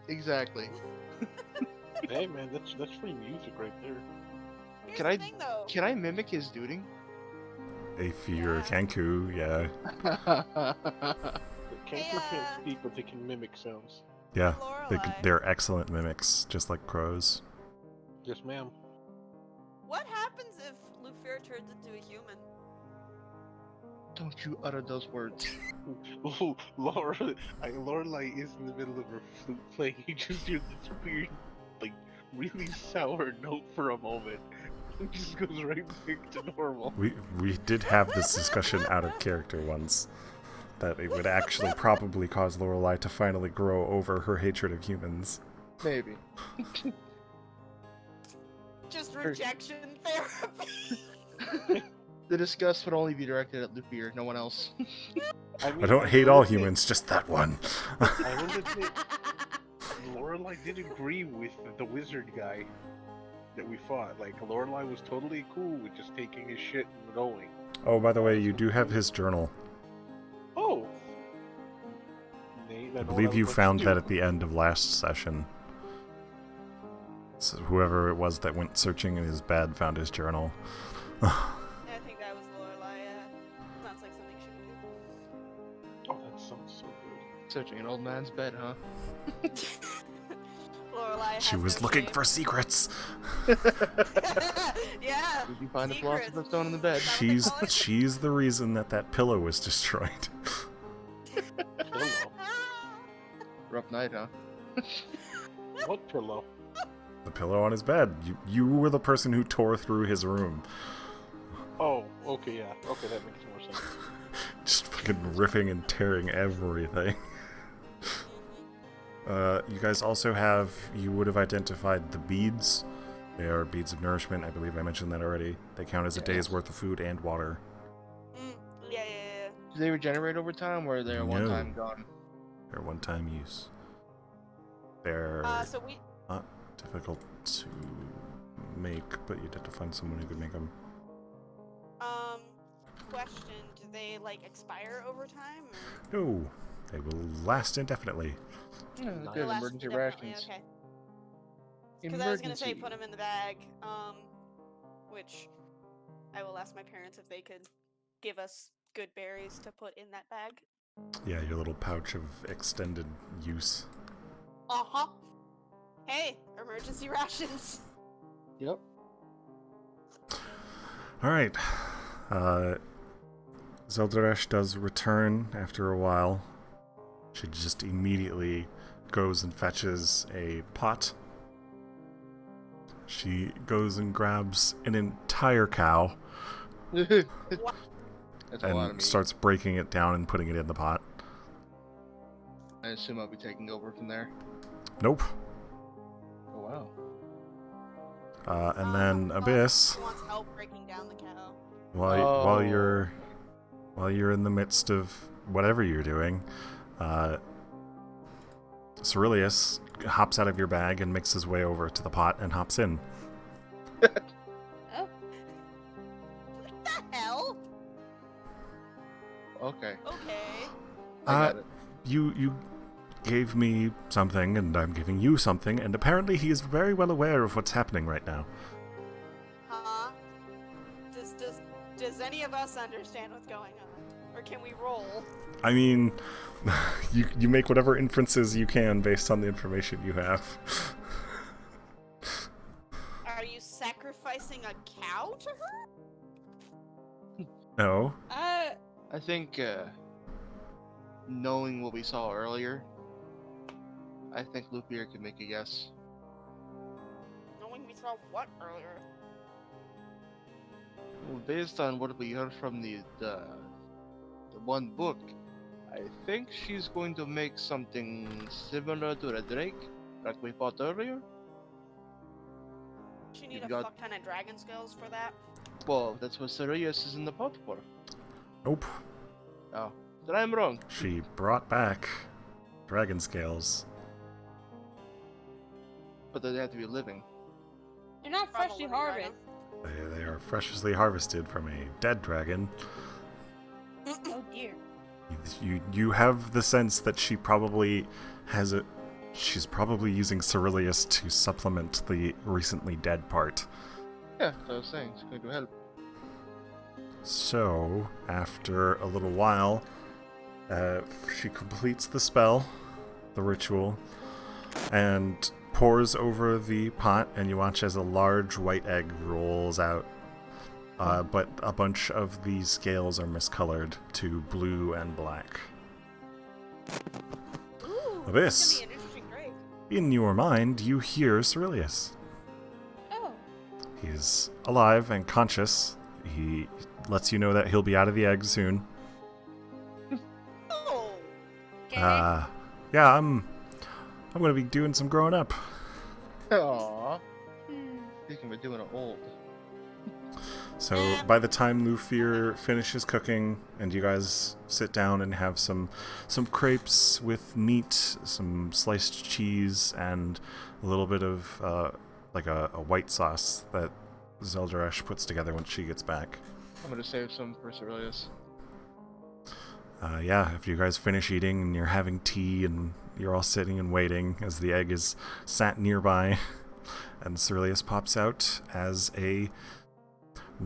Exactly.
hey man, that's free music right there.
Here's
Can
the
I-
thing, though.
Can I mimic his duding?
If you're a
Yeah.
Kenku, yeah.
The Kanker
Hey,
can't speak, but they can mimic sounds.
Yeah,
Lorelai,
they're excellent mimics, just like crows.
Yes, ma'am.
what happens if Lufir turns into a human?
Don't you utter those words.
Lorelai is in the middle of her flute playing. You just hear this weird, like, really sour note for a moment. It just goes right back to normal.
We did have this discussion out of character once, that it would actually probably cause Lorelai to finally grow over her hatred of humans.
Maybe.
Just rejection therapy.
The disgust would only be directed at Lufir, no one else.
I don't hate all humans, just that one.
I will admit, Lorelai did agree with the wizard guy that we fought. Like, Lorelai was totally cool with just taking his shit and going.
Oh, by the way, you do have his journal.
Oh! Nate,
I
know what
believe
was
you
about to
found
do.
that at the end of last session. So whoever it was that went searching in his bed found his journal.
I think that was Lorelai. Sounds like something she would do.
Oh, that sounds so good.
Searching an old man's bed, huh?
Lorelai
She
has
was
no
looking
shame.
for secrets.
Yeah.
Did you find the
Secrets.
philosopher's stone in the bed?
Is that what they call it?
She's the reason that pillow was destroyed.
Pillow?
Rough night, huh?
What pillow?
The pillow on his bed. You were the person who tore through his room.
Oh, okay, yeah. Okay, that makes more sense.
Just fucking ripping and tearing everything. You guys also you would have identified the beads. They are beads of nourishment. I believe I mentioned that already. They count as a day's worth of food and water.
Yeah.
Do they regenerate over time, or are they a
No.
one-time gone?
They're one-time use. They're
So we.
not difficult to make, but you'd have to find someone who could make them.
Question: do they like expire over time? Or?
No, they will last indefinitely.
Yeah,
Nice.
good.
Last
Emergency
indefinitely,
rations.
Okay. Because I was gonna say put them in the bag. Which I will ask my parents if they could give us good berries to put in that bag.
Yeah, your little pouch of extended use.
Uh-huh. Hey, emergency rations.
Yep.
Alright. Zeldaresh does return after a while. She just immediately goes and fetches a pot. She goes and grabs an entire cow
That's a lot of
and
meat.
starts breaking it down and putting it in the pot.
I assume I'll be taking over from there.
Nope.
Oh wow.
And then Abyss,
Who wants help breaking down the cow?
while you're in the midst of whatever you're doing, Cerilius hops out of your bag and makes his way over to the pot and hops in.
Oh,
What the hell?
Okay.
Okay.
I got it.
You gave me something, and I'm giving you something, and apparently he is very well aware of what's happening right now.
Huh? Does any of us understand what's going on? Or can we roll?
I mean, you make whatever inferences you can based on the information you have.
Are you sacrificing a cow to her?
No.
I think, knowing what we saw earlier, I think Luthier could make a guess.
Knowing we saw what earlier?
Well, based on what we heard from the one book, I think she's going to make something similar to the Drake, like we fought earlier.
She need
You've
a
got-
fuck ton of dragon scales for that.
Well, that's what Sirius is in the pot for.
Nope.
Oh, then I'm wrong.
She brought back dragon scales.
But they have to be living.
they're not
From a
freshly
living item.
harvested.
They are freshly harvested from a dead dragon.
Oh dear.
You have the sense that she probably has a. She's probably using Cerilius to supplement the recently dead part.
Yeah, that's what I was saying. It's going to help.
So, after a little while, she completes the spell, the ritual, and pours over the pot, and you watch as a large white egg rolls out. But a bunch of the scales are miscolored to blue and black.
Ooh,
Abyss.
This is gonna be an interesting Drake.
In your mind, you hear Cerilius.
Oh.
He's alive and conscious. He lets you know that he'll be out of the egg soon.
Oh,
Okay.
Yeah, I'm gonna be doing some growing up.
Aww.
Hmm.
Speaking of doing it old.
So by the time Luthier finishes cooking and you guys sit down and have some crepes with meat, some sliced cheese, and a little bit of like a white sauce that Zeldaresh puts together when she gets back.
I'm going to save some for Cerilius.
Yeah, if you guys finish eating and you're having tea and you're all sitting and waiting as the egg is sat nearby, And Ceruleus pops out as a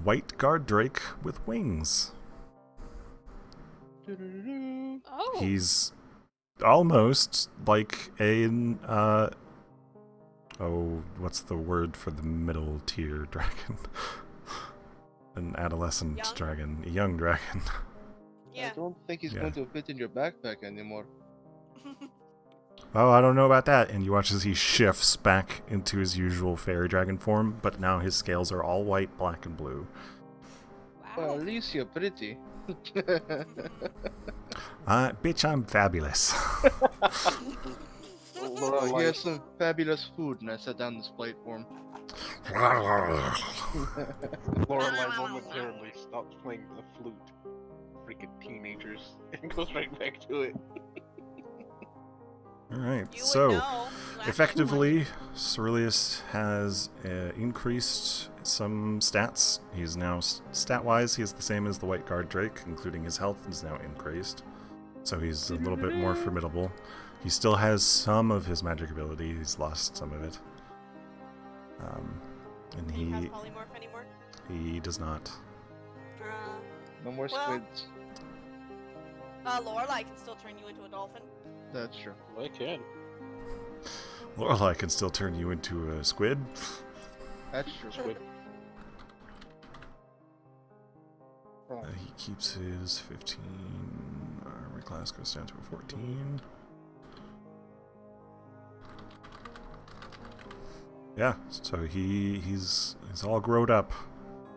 white guard drake with wings.
Oh.
He's almost like what's the word for the middle tier dragon? An adolescent
Young?
dragon, a young dragon.
Yeah.
I don't think he's
Yeah.
going to fit in your backpack anymore.
Oh, I don't know about that. And you watch as he shifts back into his usual fairy dragon form, but now his scales are all white, black, and blue.
Well,
Wow.
at least you're pretty.
Bitch, I'm fabulous.
Oh, here's some fabulous food, and I set down this plate for him.
Lorelai momentarily stops playing the flute. Freaking teenagers. And goes right back to it.
Alright,
You
so
would know. You asked me
effectively, Ceruleus has increased some stats. He's now, stat-wise, he's the same as the White Guard Drake, including his health is now increased. So he's a little bit more formidable. He still has some of his magic ability. He's lost some of it. And
Do you have polymorph anymore?
he does not.
No more
Well-
squids.
Lorelai can still turn you into a dolphin.
That's true.
I can.
Lorelai can still turn you into a squid.
That's true.
Squid.
He keeps his 15 armor class, goes down to a 14. Yeah, so he's all growed up,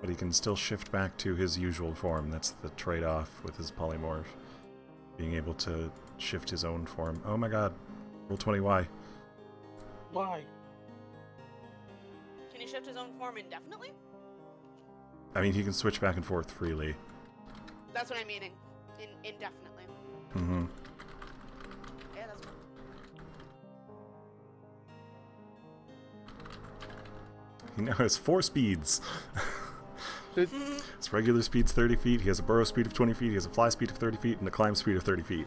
but he can still shift back to his usual form. That's the trade-off with his polymorph. Being able to shift his own form. Oh my god. Roll 20Y.
Why?
Can he shift his own form indefinitely?
I mean, he can switch back and forth freely.
That's what I'm meaning. Indefinitely.
Mm-hmm.
Yeah, that's cool.
He now has 4 speeds.
Good.
His regular speed's 30 feet, he has a burrow speed of 20 feet, he has a fly speed of 30 feet, and a climb speed of 30 feet.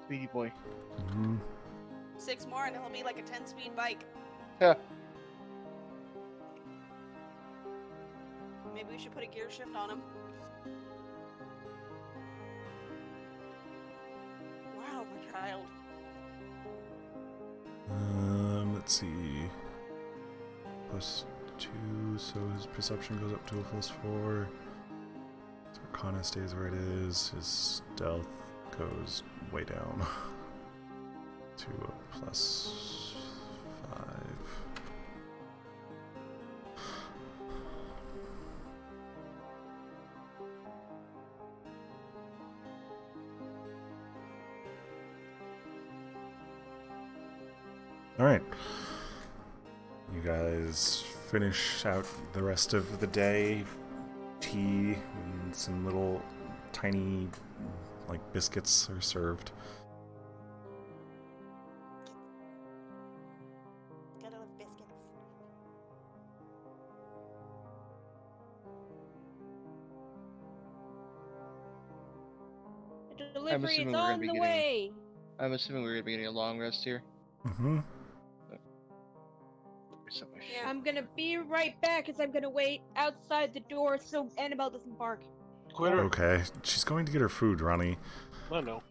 Speedy boy.
Mm-hmm.
6 more and he'll be like a 10-speed bike.
Yeah.
Maybe we should put a gear shift on him. Wow, my child.
Let's see. +2, so his perception goes up to a +4. His Arcana stays where it is. His stealth goes way down to a +5. Alright. You guys finish out the rest of the day. Tea and some little tiny, like, biscuits are served.
Gotta love biscuits.
The delivery
assuming
is
we're gonna
on
be
the
getting-
way.
I'm assuming we're gonna be getting a long rest here.
Mm-hmm.
Some of my
Yeah.
shit.
I'm gonna be right back as I'm gonna wait outside the door so Annabelle doesn't bark.
Quitter.
Okay. She's going to get her food, Ronnie.
I know.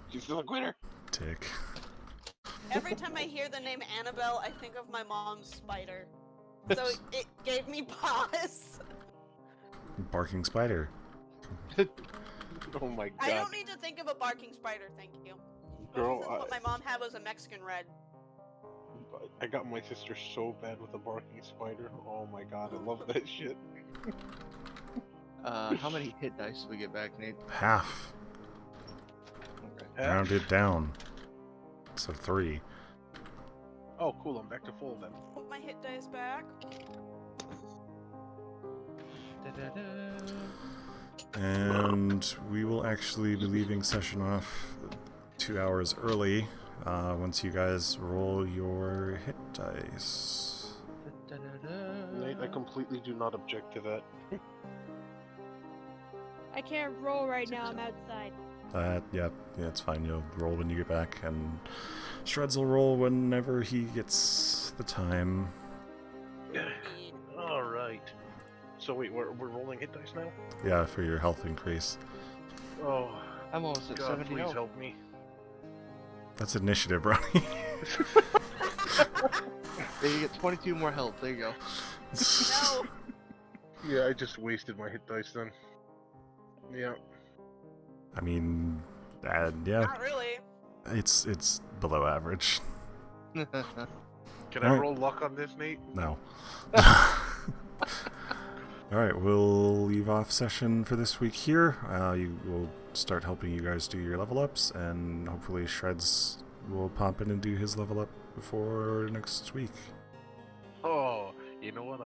She's still a quitter.
Tick.
Every time I hear the name Annabelle, I think of my mom's spider. So it gave me pause.
Barking spider.
Oh my god.
I don't need to think of a barking spider, thank you.
Girl,
Since what my mom had was a Mexican red.
I got my sister so bad with a barking spider. Oh my god, I love that shit.
How many hit dice do we get back, Nate?
Half.
Okay.
Rounded down. So 3.
Oh, cool, I'm back to full then.
Put my hit dice back.
Da-da-da.
And we will actually be leaving session off 2 hours early once you guys roll your hit dice.
Da-da-da.
Nate, I completely do not object to that.
I can't roll right now, I'm outside.
Yeah, it's fine. You'll roll when you get back, and Shreds will roll whenever he gets the time.
Indeed.
All right. So wait, we're rolling hit dice now?
Yeah, for your health increase.
Oh,
I'm almost at
God,
70
please
health.
help me.
That's initiative, Ronnie.
There you get 22 more health. There you go.
No.
Yeah, I just wasted my hit dice then. Yeah.
I mean, yeah,
Not really.
it's below average.
Can I
Alright.
roll luck on this, Nate?
No. Alright, we'll leave off session for this week here. You will start helping you guys do your level ups, and hopefully Shreds will pop in and do his level up before next week.
Oh, you know what?